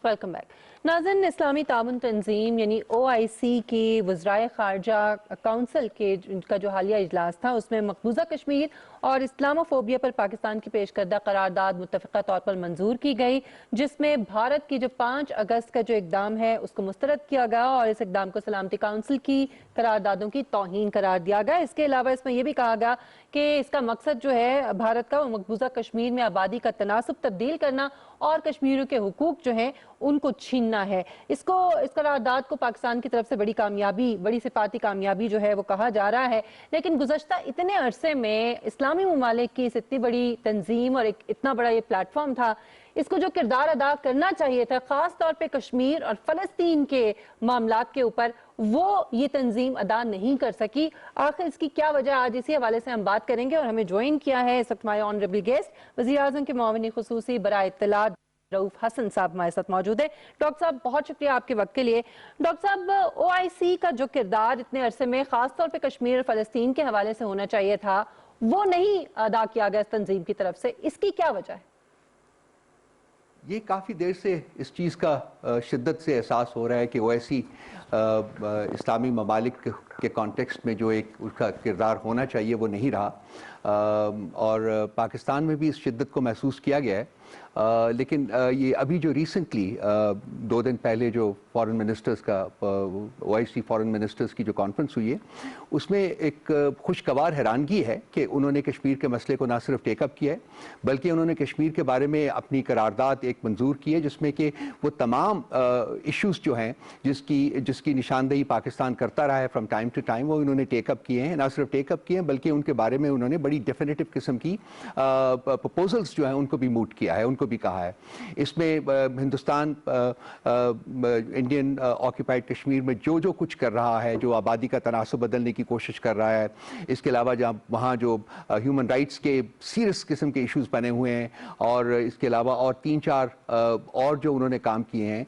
Speaker 1: Welcome back. नाज़रीन, इस्लामी ताउन तंजीम यानी OIC की वज़राए ख़ारजा काउंसिल के का जो हालिया इजलास था, उसमें मकबूजा कश्मीर और इस्लामोफोबिया पर पाकिस्तान की पेश करदा करारदाद मुत्तफ़िक़ा तौर पर मंजूर की गई, जिसमें भारत की जो 5 अगस्त का जो इक़दाम है उसको मुस्तरद किया गया और इस इक़दाम को सलामती काउंसिल की करारदादों की तौहीन करार दिया गया। इसके अलावा इसमें यह भी कहा गया कि इसका मकसद जो है भारत का वो मकबूजा कश्मीर में आबादी का तनासुब तब्दील करना और कश्मीरियों के हुकूक जो हैं उनको छीनना है। इस करारदाद को पाकिस्तान की तरफ से बड़ी कामयाबी, बड़ी सिफाती कामयाबी जो है वो कहा जा रहा है। लेकिन गुज़श्ता इतने अरसे में इस्लामी ममालिक की इस इतनी बड़ी तंजीम और एक इतना बड़ा ये प्लेटफॉर्म था, इसको जो किरदार अदा करना चाहिए था खास तौर पे कश्मीर और फ़लस्तीन के मामलात के ऊपर, वो ये तंजीम अदा नहीं कर सकी। आखिर इसकी क्या वजह, आज इसी हवाले से हम बात करेंगे। और हमें ज्वाइन किया है इस वक्त हमारे ऑनरेबल गेस्ट वज़ीर आज़म के मुआविन ख़ुसूसी बराए इत्तलात रऊफ हसन साहब हमारे साथ मौजूद है। डॉक्टर साहब, बहुत शुक्रिया आपके वक्त के लिए। डॉक्टर साहब, OIC का जो किरदार इतने अरसे में खास तौर पे कश्मीर और फ़लस्तीन के हवाले से होना चाहिए था, वो नहीं अदा किया गया इस तंजीम की तरफ से, इसकी क्या वजह है?
Speaker 9: ये काफ़ी देर से इस चीज़ का शिद्दत से एहसास हो रहा है कि OIC इस्लामी ममालिक के कॉन्टेक्स्ट में जो एक उसका किरदार होना चाहिए वो नहीं रहा, और पाकिस्तान में भी इस शिद्दत को महसूस किया गया है। लेकिन ये अभी जो रिसेंटली 2 दिन पहले जो फॉरेन मिनिस्टर्स का OIC फॉरेन मिनिस्टर्स की जो कॉन्फ्रेंस हुई है, उसमें एक खुशगवार हैरानगी है कि उन्होंने कश्मीर के मसले को ना सिर्फ टेकअप किया है, बल्कि उन्होंने कश्मीर के बारे में अपनी करारदाद एक मंजूर की है, जिसमें कि वो तमाम इश्यूज़ जो हैं जिसकी निशानदेही पाकिस्तान करता रहा है फ्रॉम टाइम टू टाइम, वो उन्होंने टेकअप किए हैं। ना सिर्फ टेकअप किए हैं बल्कि उनके बारे में उन्होंने बड़ी डेफिनेटिव किस्म की प्रपोजल्स जो हैं उनको भी मूट किया है, उनको भी कहा है। इसमें हिंदुस्तान इंडियन ऑक्यूपाइड कश्मीर में जो जो कुछ कर रहा है, जो आबादी का तनासुब बदलने की कोशिश कर रहा है, इसके अलावा जहाँ वहाँ जो ह्यूमन राइट्स के सीरियस किस्म के इश्यूज बने हुए हैं, और इसके अलावा और 3-4 और जो उन्होंने काम किए हैं,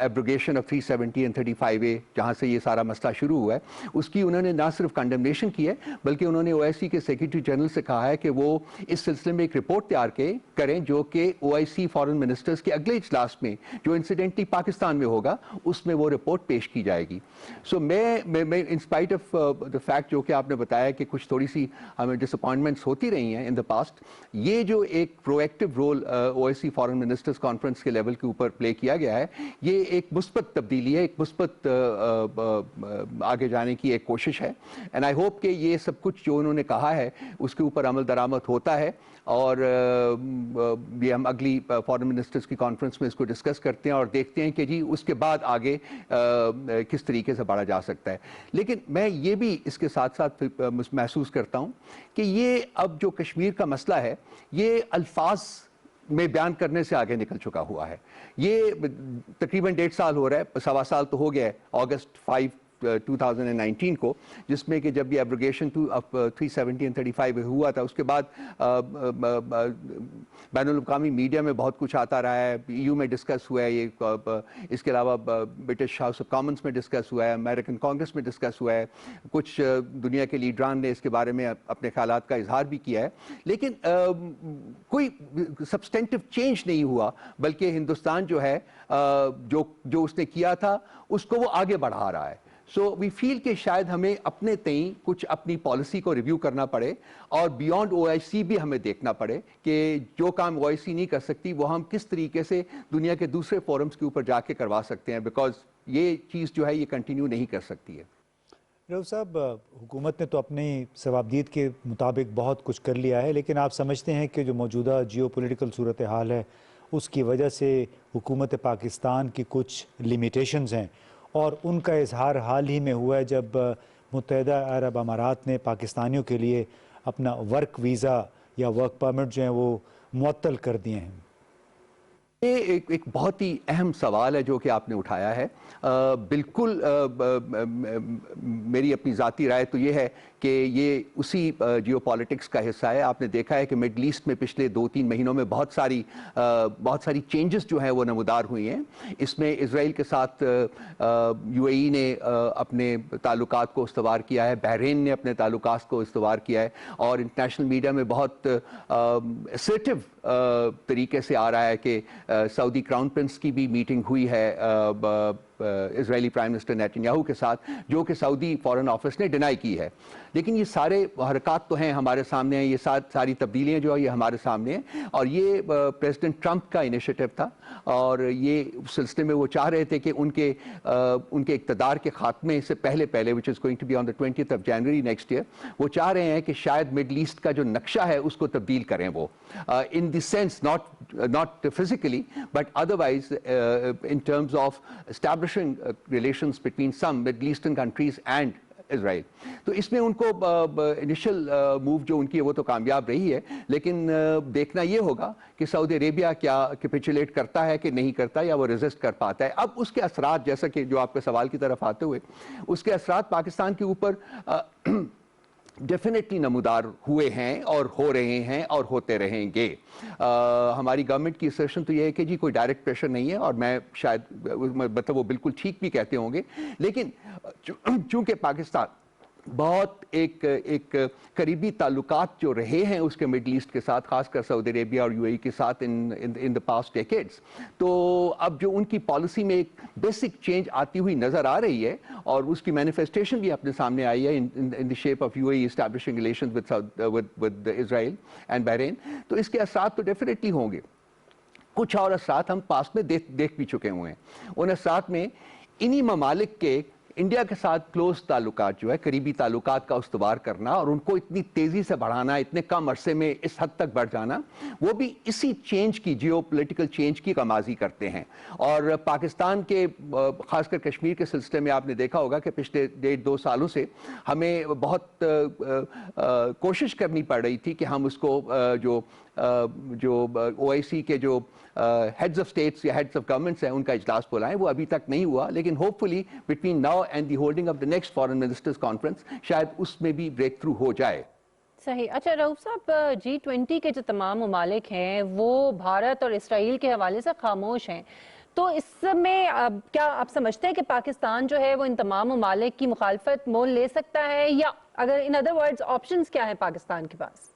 Speaker 9: एब्रोगेशन ऑफ 370 एंड 35A जहाँ से ये सारा मसला शुरू हुआ है, उसकी उन्होंने ना सिर्फ कंडेमनेशन की है बल्कि उन्होंने OIC के सेक्रेटरी जनरल से कहा है कि वो इस सिलसिले में एक रिपोर्ट तैयार करें जो कि OIC फॉरेन मिनिस्टर्स के अगले इजलास में जो इंसिडेंटली पाकिस्तान में होगा उसमें वो रिपोर्ट पेश की जाएगी। सो मैं in spite of the fact जो कि आपने बताया कि कुछ थोड़ी सी हमें डिसअपॉइंटमेंट्स होती रही हैं इन द पास्ट, ये जो एक proactive role OIC foreign ministers conference के लेवल के ऊपर प्ले किया गया है, ये एक मुस्बत तब्दीली है, एक मुस्बत आगे जाने की एक कोशिश है। एंड आई होप कि ये सब कुछ जो उन्होंने कहा है उसके ऊपर अमल दरामद होता है, और ये हम अगली फॉरेन मिनिस्टर्स की कॉन्फ्रेंस में इसको डिस्कस करते हैं और देखते हैं कि जी उसके बाद आगे किस तरीके से बढ़ा जा सकता है। लेकिन मैं ये भी इसके साथ साथ महसूस करता हूँ कि ये अब जो कश्मीर का मसला है, ये अल्फाज में बयान करने से आगे निकल चुका हुआ है। ये तकरीबन 1.5 साल हो रहा है, 1.25 साल तो हो गया है। अगस्त 5 2019 को, जिसमें कि जब ये एब्रोगेशन 370 और 35 हुआ था, उसके बाद बैनुल अक़वामी मीडिया में बहुत कुछ आता रहा है, EU में डिस्कस हुआ है ये, इसके अलावा ब्रिटिश हाउस ऑफ कॉमन्स में डिस्कस हुआ है, अमेरिकन कांग्रेस में डिस्कस हुआ है, कुछ दुनिया के लीडरान ने इसके बारे में अपने ख्यालात का इजहार भी किया है, लेकिन कोई सब्सटेंटिव चेंज नहीं हुआ, बल्कि हिंदुस्तान जो है जो उसने किया था उसको वो आगे बढ़ा रहा है। सो वी फील कि शायद हमें अपने तई कुछ अपनी पॉलिसी को रिव्यू करना पड़े और बियॉन्ड OIC भी हमें देखना पड़े कि जो काम OIC नहीं कर सकती वो हम किस तरीके से दुनिया के दूसरे फोरम्स के ऊपर जाके करवा सकते हैं, बिकॉज ये चीज़ जो है ये कंटिन्यू नहीं कर सकती है।
Speaker 2: रऊफ साहब, हुकूमत ने तो अपनी सवाबदीद के मुताबिक बहुत कुछ कर लिया है, लेकिन आप समझते हैं कि जो मौजूदा जियोपॉलिटिकल सूरत हाल है उसकी वजह से हुकूमत पाकिस्तान की कुछ लिमिटेशंस हैं, और उनका इजहार हाल ही में हुआ है जब मुत्तहिदा अरब अमारात ने पाकिस्तानियों के लिए अपना वर्क वीज़ा या वर्क परमिट जो है वो मुअत्तल कर दिए हैं।
Speaker 9: ये एक बहुत ही अहम सवाल है जो कि आपने उठाया है। बिल्कुल मेरी अपनी ज़ाती राय तो ये है कि ये उसी जियोपॉलिटिक्स का हिस्सा है। आपने देखा है कि मिडल ईस्ट में पिछले 2-3 महीनों में बहुत सारी चेंजेस जो हैं वो नमूदार हुई हैं। इसमें इज़राइल के साथ UAE ने अपने ताल्लुकात को इस्तवार किया है, बहरीन ने अपने ताल्लुकात को इस्तवार किया है, और इंटरनेशनल मीडिया में बहुत असर्टिव तरीके से आ रहा है कि सऊदी क्राउन प्रिंस की भी मीटिंग हुई है इजरायली प्राइम मिनिस्टर नेतन्याहू के साथ, जो कि सऊदी फॉरेन ऑफिस ने डिनाई की है। लेकिन ये सारे हरकत तो हैं हमारे सामने हैं, ये सारी तब्दीलियाँ जो है ये हमारे सामने हैं, और ये प्रेसिडेंट ट्रंप का इनिशिएटिव था, और ये उस सिलसिले में वो चाह रहे थे कि उनके इक़्तिदार के खात्मे से पहले which is going to be on the 20th of January next year, वो चाह रहे हैं कि शायद मिडल ईस्ट का जो नक्शा है उसको तब्दील करें वो, in the sense not physically but otherwise in terms of establishing relations between some middle eastern countries and Israel. तो इसमें उनको इनिशियल मूव जो उनकी है वो तो कामयाब रही है, लेकिन देखना ये होगा कि सऊदी अरेबिया क्या कैपिचुलेट करता है कि नहीं करता, या वो रेजिस्ट कर पाता है। अब उसके असरात, जैसा कि जो आपके सवाल की तरफ आते हुए, उसके असरात पाकिस्तान के ऊपर डेफिनेटली नमूदार हुए हैं और हो रहे हैं और होते रहेंगे। हमारी गवर्नमेंट की असर्शन तो ये है कि जी कोई डायरेक्ट प्रेशर नहीं है, और मैं शायद मतलब वो बिल्कुल ठीक भी कहते होंगे, लेकिन चूंकि पाकिस्तान बहुत एक करीबी ताल्लुकात जो रहे हैं उसके मिडल ईस्ट के साथ, खासकर सऊदी अरेबिया और UAE के साथ इन द पास्ट डेकेड्स, तो अब जो उनकी पॉलिसी में एक बेसिक चेंज आती हुई नज़र आ रही है, और उसकी मैनिफेस्टेशन भी अपने सामने आई है in the shape of UAE establishing relations with Israel and Bahrain, तो इसके असरात तो डेफिनेटली होंगे। कुछ और असरात हम पास में देख भी चुके हुए हैं। उन असरात में इन्हीं ममालिक के इंडिया के साथ क्लोज ताल्लुकात जो है, करीबी ताल्लुकात का उस्तवार करना और उनको इतनी तेज़ी से बढ़ाना, इतने कम अरसे में इस हद तक बढ़ जाना, वो भी इसी चेंज की, जियोपॉलिटिकल चेंज की कमाजी करते हैं। और पाकिस्तान के खासकर कश्मीर के सिलसिले में आपने देखा होगा कि पिछले 1.5-2 सालों से हमें बहुत कोशिश करनी पड़ रही थी कि हम उसको जो OIC के जो हेड्स ऑफ स्टेट्स या हेड्स ऑफ गवर्नमेंट्स हैं उनका इजलास बुलाएं, वो अभी तक नहीं हुआ, लेकिन hopefully between now and the holding of the next foreign ministers conference शायद उसमें भी ब्रेक थ्रू हो जाए।
Speaker 1: सही। अच्छा रऊफ साहब, G20 के जो तमाम ममालिक हैं वो भारत और इसराइल के हवाले से खामोश हैं, तो इसमें क्या आप समझते हैं कि पाकिस्तान जो है वो इन तमाम ममालिक की मुखालफत मोल ले सकता है, या अगर इन अदर वर्ड्स ऑप्शंस क्या है पाकिस्तान के पास?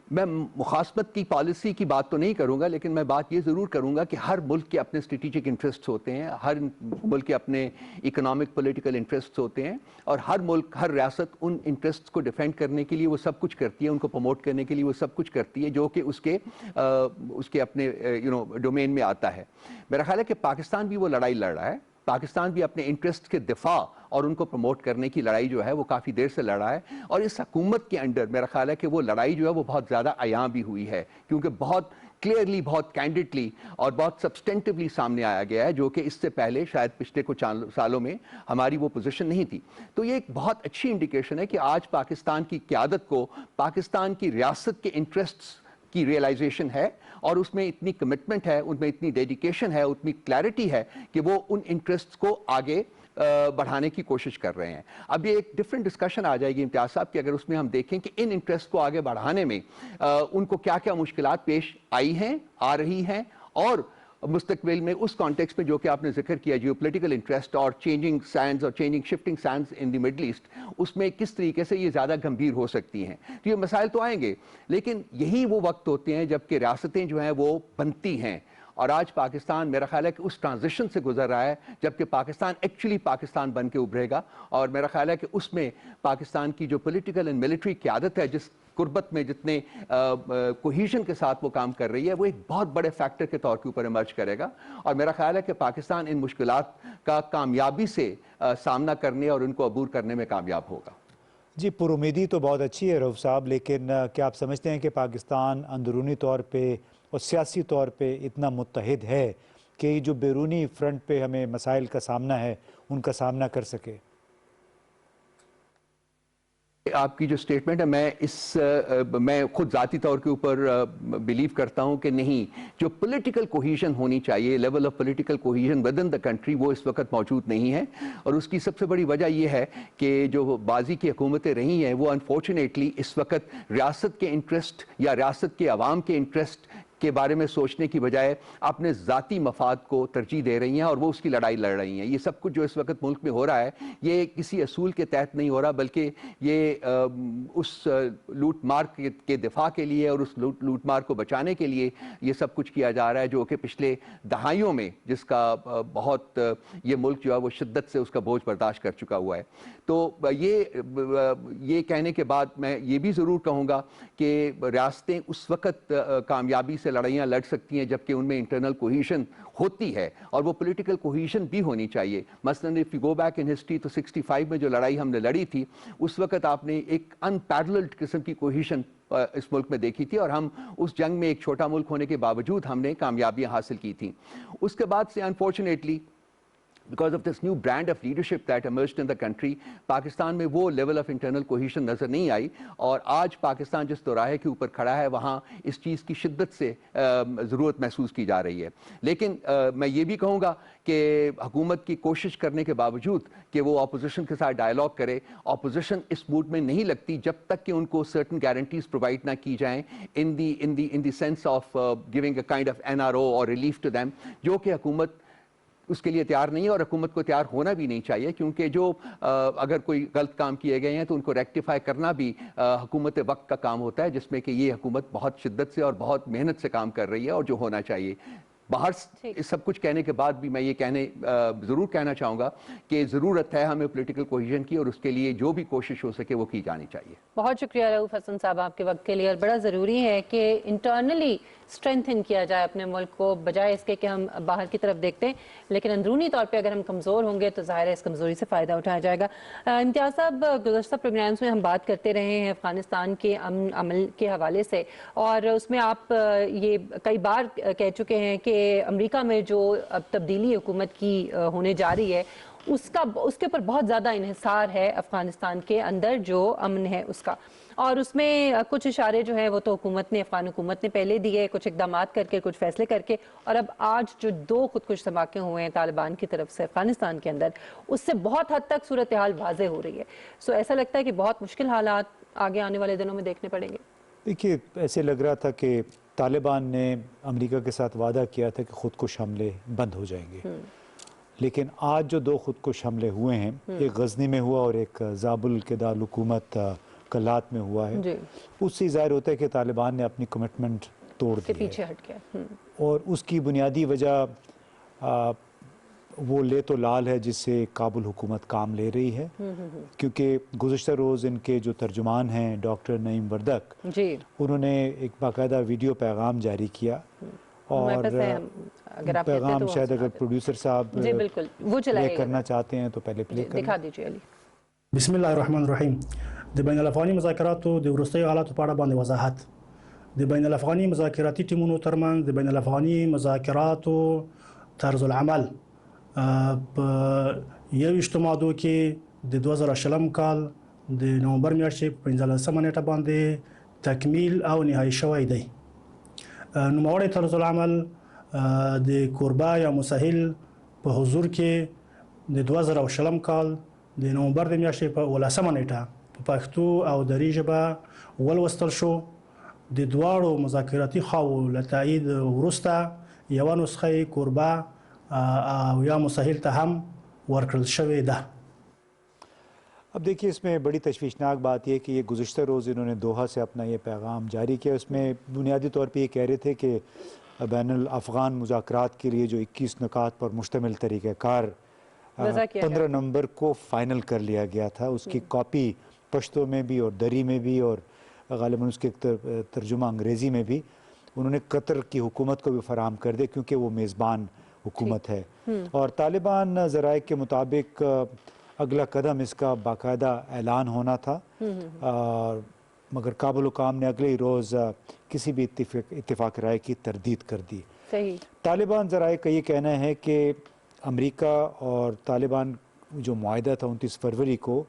Speaker 9: मैं मुखासमत की पॉलिसी की बात तो नहीं करूंगा, लेकिन मैं बात ये ज़रूर करूंगा कि हर मुल्क के अपने स्ट्रेटेजिक इंटरेस्ट्स होते हैं, हर मुल्क के अपने इकोनॉमिक पॉलिटिकल इंटरेस्ट्स होते हैं, और हर मुल्क, हर रियासत उन इंटरेस्ट्स को डिफेंड करने के लिए वो सब कुछ करती है, उनको प्रमोट करने के लिए वो सब कुछ करती है जो कि उसके अपने डोमेन में आता है। मेरा ख्याल है कि पाकिस्तान भी वो लड़ाई लड़ रहा है, पाकिस्तान भी अपने इंटरेस्ट के दिफा और उनको प्रमोट करने की लड़ाई जो है वो काफ़ी देर से लड़ रहा है, और इस हुकूमत के अंडर मेरा ख्याल है कि वो लड़ाई जो है वो बहुत ज़्यादा आयाम भी हुई है, क्योंकि बहुत क्लियरली, बहुत कैंडिडली और बहुत सब्सटेंटिवली सामने आया गया है, जो कि इससे पहले शायद पिछले कुछ सालों में हमारी वो पोजीशन नहीं थी। तो ये एक बहुत अच्छी इंडिकेशन है कि आज पाकिस्तान की क़यादत को पाकिस्तान की रियासत के इंटरेस्ट्स की रियलाइजेशन है, और उसमें इतनी कमिटमेंट है, उनमें इतनी डेडिकेशन है, उतनी क्लैरिटी है कि वो उन इंटरेस्ट्स को आगे بڑھانے کی کوشش کر رہے ہیں. اب یہ ایک ڈفرینٹ ڈسکشن آ جائے گی امتیاز صاحب کہ اگر اس میں ہم دیکھیں کہ ان انٹرسٹ کو آگے بڑھانے میں ان کو کیا کیا مشکلات پیش آئی ہیں, آ رہی ہیں, اور مستقبل میں اس کانٹیکس میں جو کہ آپ نے ذکر کیا جیو پولیٹیکل انٹرسٹ اور چینجنگ سینڈز اور shifting sends in the middle asset, اس میں کس طریقے سے یہ زیادہ گمبھیر ہو سکتی ہیں. تو یہ مسائل تو آئیں گے, لیکن یہی وہ وقت ہوتے ہیں جب کہ ریاستیں جو ہیں وہ بنتی ہیں. اور آج پاکستان میرا خیال ہے کہ اس ٹرانزیشن سے گزر رہا ہے جبکہ پاکستان ایکچولی پاکستان بن کے ابھرے گا, اور میرا خیال ہے کہ اس میں پاکستان کی جو پولیٹیکل اینڈ ملٹری قیادت ہے, جس قربت میں جتنے کوہیشن کے ساتھ وہ کام کر رہی ہے, وہ ایک بہت بڑے فیکٹر کے طور کے اوپر ایمرج کرے گا. اور میرا خیال ہے کہ پاکستان ان مشکلات کا کامیابی سے سامنا کرنے اور ان کو عبور کرنے میں کامیاب ہوگا.
Speaker 2: جی, پر امیدی تو بہت اچھی ہے رؤف صاحب, لیکن کیا آپ سمجھتے ہیں کہ پاکستان اندرونی طور پہ اور سیاسی طور پہ اتنا متحد ہے کہ جو بیرونی فرنٹ پہ ہمیں مسائل کا سامنا ہے ان کا سامنا کر سکے؟
Speaker 9: آپ کی جو سٹیٹمنٹ ہے, میں خود ذاتی طور کے اوپر بلیو کرتا ہوں کہ نہیں, جو پولیٹیکل کوہیشن ہونی چاہیے, level of political cohesion with in the country, وہ اس وقت موجود نہیں ہے. اور اس کی سب سے بڑی وجہ یہ ہے کہ جو بازی کی حکومتیں رہی ہیں وہ انفارچونیٹلی اس وقت ریاست کے انٹرسٹ یا ریاست کے عوام کے انٹرسٹ کے بارے میں سوچنے کی بجائے اپنے ذاتی مفاد کو ترجیح دے رہی ہیں, اور وہ اس کی لڑائی لڑ رہی ہیں. یہ سب کچھ جو اس وقت ملک میں ہو رہا ہے, یہ کسی اصول کے تحت نہیں ہو رہا, بلکہ یہ اس لوٹ مار کے دفاع کے لیے اور اس لوٹ مار کو بچانے کے لیے یہ سب کچھ کیا جا رہا ہے, جو کہ پچھلے دہائیوں میں جس کا بہت یہ ملک جو ہے وہ شدت سے اس کا بوجھ برداشت کر چکا ہوا ہے. تو یہ کہنے کے بعد میں یہ بھی ضرور کہوں گا کہ ریاستیں اس وقت کامیابی سے لڑائیاں لڑ سکتی ہیں جبکہ ان میں انٹرنل کوہیشن ہوتی ہے, اور وہ پولیٹیکل کوہیشن بھی ہونی چاہیے. مثلاً if you go back in history تو 65 میں جو لڑائی ہم نے لڑی تھی, اس وقت آپ نے ایک unparalleled قسم کی کوہیشن اس ملک میں دیکھی تھی, اور ہم اس جنگ میں ایک چھوٹا ملک ہونے کے باوجود ہم نے کامیابیاں حاصل کی تھیں. اس کے بعد سے unfortunately because of this new brand of leadership that emerged in the country, Pakistan میں وہ لیول آف انٹرنل کوہیشن نظر نہیں آئی, اور آج پاکستان جس دوراہے کے اوپر کھڑا ہے وہاں اس چیز کی شدت سے ضرورت محسوس کی جا رہی ہے. لیکن میں یہ بھی کہوں گا کہ حکومت کی کوشش کرنے کے باوجود کہ وہ اپوزیشن کے ساتھ ڈائلاگ کرے, اپوزیشن اس موڈ میں نہیں لگتی جب تک کہ ان کو سرٹن گارنٹیز پرووائڈ نہ کی جائیں in the sense of giving a kind of NRO or relief to them, جو کہ حکومت اس کے لیے تیار نہیں ہے, اور حکومت کو تیار ہونا بھی نہیں چاہیے, کیونکہ جو اگر کوئی غلط کام کیے گئے ہیں تو ان کو ریکٹیفائی کرنا بھی حکومت وقت کا کام ہوتا ہے, جس میں کہ یہ حکومت بہت شدت سے اور بہت محنت سے کام کر رہی ہے, اور جو ہونا چاہیے. باہر سب کچھ کہنے کے بعد بھی میں یہ ضرور کہنا چاہوں گا کہ ضرورت ہے ہمیں پولیٹیکل کوہیشن کی, اور اس کے لیے جو بھی کوشش ہو سکے وہ کی جانی چاہیے.
Speaker 1: بہت شکریہ رؤف حسن صاحب آپ کے وقت کے لیے. اور بڑا ضروری ہے کہ انٹرنلی اسٹرینتھن کیا جائے اپنے ملک کو, بجائے اس کے کہ ہم باہر کی طرف دیکھتے ہیں, لیکن اندرونی طور پہ اگر ہم کمزور ہوں گے تو ظاہر ہے اس کمزوری سے فائدہ اٹھایا جائے گا. امتیاز صاحب, گزشتہ پروگرامز میں ہم بات کرتے رہے ہیں افغانستان کے امن عمل کے حوالے سے, اور اس میں آپ یہ کئی بار کہہ چکے ہیں کہ امریکہ میں جو اب تبدیلی حکومت کی ہونے جا رہی ہے اس کے اوپر بہت زیادہ انحصار ہے افغانستان کے اندر جو امن ہے اس کا, اور اس میں کچھ اشارے جو ہیں وہ تو افغان حکومت نے پہلے دیے, کچھ اقدامات کر کے, کچھ فیصلے کر کے, اور اب آج جو 2 خودکش دھماکے ہوئے ہیں طالبان کی طرف سے افغانستان کے اندر, اس سے بہت حد تک صورتحال واضح ہو رہی ہے. سو ایسا لگتا ہے کہ بہت مشکل حالات آگے آنے والے دنوں میں دیکھنے پڑیں گے.
Speaker 2: دیکھیے, ایسے لگ رہا تھا کہ طالبان نے امریکہ کے ساتھ وعدہ کیا تھا کہ خودکش حملے بند ہو جائیں گے, لیکن آج جو 2 خودکش حملے ہوئے ہیں, ایک غزنی میں ہوا اور ایک زابل کے دارالحکومت کلات میں ہوا ہے, اس سے ظاہر ہوتا ہے کہ طالبان نے اپنی کمٹمنٹ توڑ دی ہے,
Speaker 1: پیچھے ہٹ گیا.
Speaker 2: اور اس کی بنیادی وجہ وہ لے تو لال ہے جس سے کابل حکومت کام لے رہی ہے, کیونکہ گزشتہ روز ان کے جو ترجمان ہیں ڈاکٹر نعیم وردک, انہوں نے ایک باقاعدہ ویڈیو پیغام جاری کیا, اور پیغام شاید اگر پروڈیوسر صاحب پلے کرنا چاہتے ہیں تو پہلے پلے کریں.
Speaker 1: دکھا دیجیے علی.
Speaker 10: بسم الله الرحمن الرحیم. د بین الافغاني مذاکراتو د وروستیو حالاتو په اړه باندې وضاحت. د بین الافغاني مذاکراتي ټیمونو ترمنځ د بین الافغاني مذاکراتو طرز العمل په 21 مادو کې د 2020 کال د نومبر میاشتې په 15 نیټه باندې تکمیل او نهایی شوی دی. نوموړی طرز العمل د کوربه یا مسهل په حضور کې د 2020 کال د نومبر د میاشتې په 18 نیټه په پښتو او دري ژبه ولوستل شو. د دواړو مذاکراتي خواو له تایید وروسته یوه نسخه کوربه او یا مسهل ته هم ورکړل شوې ده.
Speaker 2: اب دیکھیے اس میں بڑی تشویشناک بات یہ کہ یہ گزشتہ روز انہوں نے دوحہ سے اپنا یہ پیغام جاری کیا. اس میں بنیادی طور پہ یہ کہہ رہے تھے کہ بین الافغان مذاکرات کے لیے جو 21 نکات پر مشتمل طریقہ کار 15 نومبر کو فائنل کر لیا گیا تھا. اس کی کاپی پشتو میں بھی اور دری میں بھی اور غالباً اس کے ترجمہ انگریزی میں بھی انہوں نے قطر کی حکومت کو بھی فراہم کر دیا کیونکہ وہ میزبان حکومت ہے. اور طالبان ذرائع کے مطابق اگلا قدم اس کا باقاعدہ اعلان ہونا تھا مگر کابل حکام نے اگلے ہی روز کسی بھی اتفاق رائے کی تردید کر دی. طالبان ذرائع کا یہ کہنا ہے کہ امریکہ اور طالبان جو معاہدہ تھا 29 فروری کو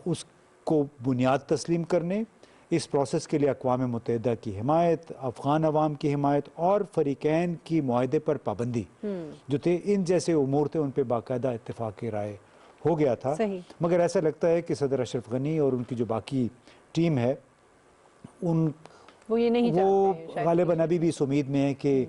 Speaker 2: اس کو بنیاد تسلیم کرنے، اس پروسیس کے لیے اقوام متحدہ کی حمایت، افغان عوام کی حمایت اور فریقین کی معاہدے پر پابندی جو تھے، ان جیسے امور تھے ان پہ باقاعدہ اتفاق رائے ہو گیا تھا. مگر ایسا لگتا ہے کہ صدر اشرف غنی اور ان کی جو باقی ٹیم ہے وہ غالباً ابھی بھی اس امید میں ہے کہ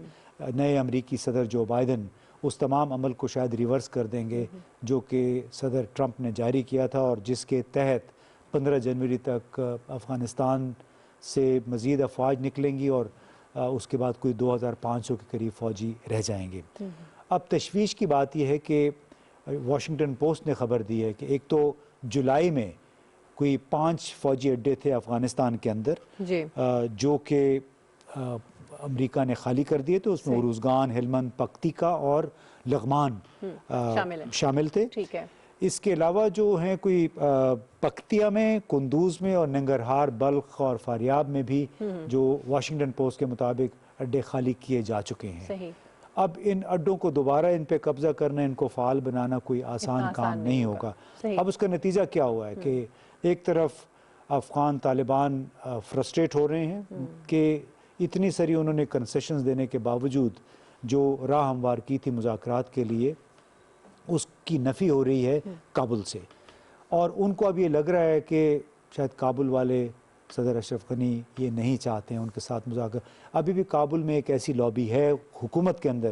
Speaker 2: نئے امریکی صدر جو بائیڈن اس تمام عمل کو شاید ریورس کر دیں گے جو کہ صدر ٹرمپ نے جاری کیا تھا اور جس کے تحت 15 جنوری تک افغانستان سے مزید افواج نکلیں گی اور اس کے بعد کوئی 2500 کے قریب فوجی رہ جائیں گے. اب تشویش کی بات یہ ہے کہ واشنگٹن پوسٹ نے خبر دی ہے کہ ایک تو جولائی میں کوئی 5 فوجی اڈے تھے افغانستان کے اندر جو کہ امریکہ نے خالی کر دیے تھے. اس میں اروزگان، ہلمند، پکتیکا اور لغمان شامل تھے. اس کے علاوہ جو ہیں کوئی پکتیا میں، کندوز میں اور ننگرہار، بلخ اور فاریاب میں بھی جو واشنگٹن پوسٹ کے مطابق اڈے خالی کیے جا چکے ہیں. اب ان اڈوں کو دوبارہ ان پہ قبضہ کرنا، ان کو فعال بنانا کوئی آسان کام نہیں ہوگا. اب اس کا نتیجہ کیا ہوا ہے کہ ایک طرف افغان طالبان فرسٹریٹ ہو رہے ہیں کہ اتنی ساری انہوں نے کنسیشنز دینے کے باوجود جو راہ ہموار کی تھی مذاکرات کے لیے اس کی نفی ہو رہی ہے کابل سے، اور ان کو اب یہ لگ رہا ہے کہ شاید کابل والے صدر اشرف غنی یہ نہیں چاہتے ہیں ان کے ساتھ مذاکرات. ابھی بھی کابل میں ایک ایسی لابی ہے حکومت کے اندر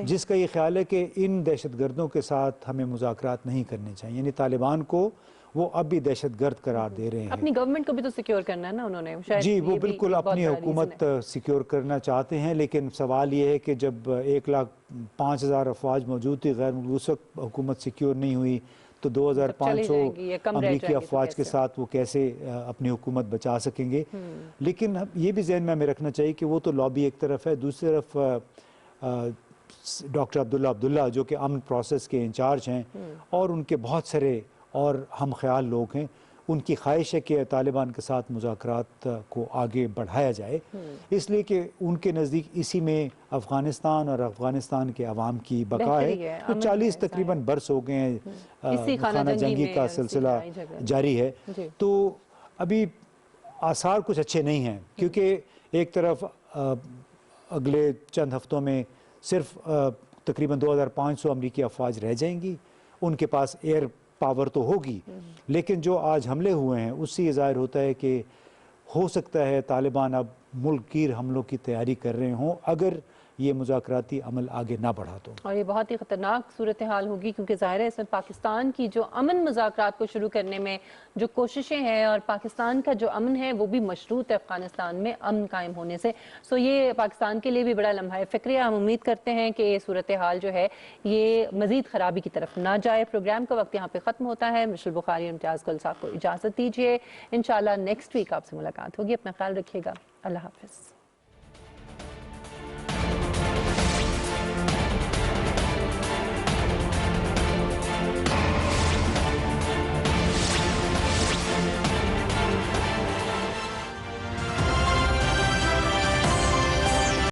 Speaker 2: جس کا یہ خیال ہے کہ ان دہشت گردوں کے ساتھ ہمیں مذاکرات نہیں کرنے چاہیے، یعنی طالبان کو وہ اب بھی دہشت گرد قرار دے رہے ہیں.
Speaker 1: اپنی گورنمنٹ کو بھی تو سیکیور کرنا ہے نا انہوں نے.
Speaker 2: جی وہ بالکل اپنی حکومت سیکیور کرنا چاہتے ہیں، لیکن سوال یہ ہے کہ جب 1,05,000 افواج موجود تھی، غیر ملوث حکومت سیکیور نہیں ہوئی تو 2,500 امریکی افواج کے ساتھ وہ کیسے اپنی حکومت بچا سکیں گے. لیکن یہ بھی ذہن میں ہمیں رکھنا چاہیے کہ وہ تو لابی ایک طرف ہے، دوسری طرف ڈاکٹر عبداللہ جو کہ امن پروسیس کے انچارج ہیں اور ان کے بہت سارے اور ہم خیال لوگ ہیں، ان کی خواہش ہے کہ طالبان کے ساتھ مذاکرات کو آگے بڑھایا جائے، اس لیے کہ ان کے نزدیک اسی میں افغانستان اور افغانستان کے عوام کی بقا ہے. 40 تقریباً برس ہو گئے ہیں خانہ جنگی کا سلسلہ جاری ہے، تو ابھی آثار کچھ اچھے نہیں ہیں کیونکہ ایک طرف اگلے چند ہفتوں میں صرف تقریباً 2,500 امریکی افواج رہ جائیں گی. ان کے پاس ایئر پاور تو ہوگی، لیکن جو آج حملے ہوئے ہیں اس سے یہ ظاہر ہوتا ہے کہ ہو سکتا ہے طالبان اب ملک گیر حملوں کی تیاری کر رہے ہوں اگر یہ مذاکراتی عمل آگے نہ بڑھا تو. اور
Speaker 1: یہ بہت ہی خطرناک صورتحال ہوگی کیونکہ ظاہر ہے اس میں پاکستان کی جو امن مذاکرات کو شروع کرنے میں جو کوششیں ہیں اور پاکستان کا جو امن ہے وہ بھی مشروط ہے افغانستان میں امن قائم ہونے سے. سو یہ پاکستان کے لیے بھی بڑا لمحہ فکری ہے. ہم امید کرتے ہیں کہ یہ صورتحال جو ہے یہ مزید خرابی کی طرف نہ جائے. پروگرام کا وقت یہاں پہ ختم ہوتا ہے. مشل بخاری اور امتیاز گل صاحب کو اجازت دیجیے. انشاءاللہ نیکسٹ ویک آپ سے ملاقات ہوگی. اپنا خیال رکھیے گا. اللہ حافظ.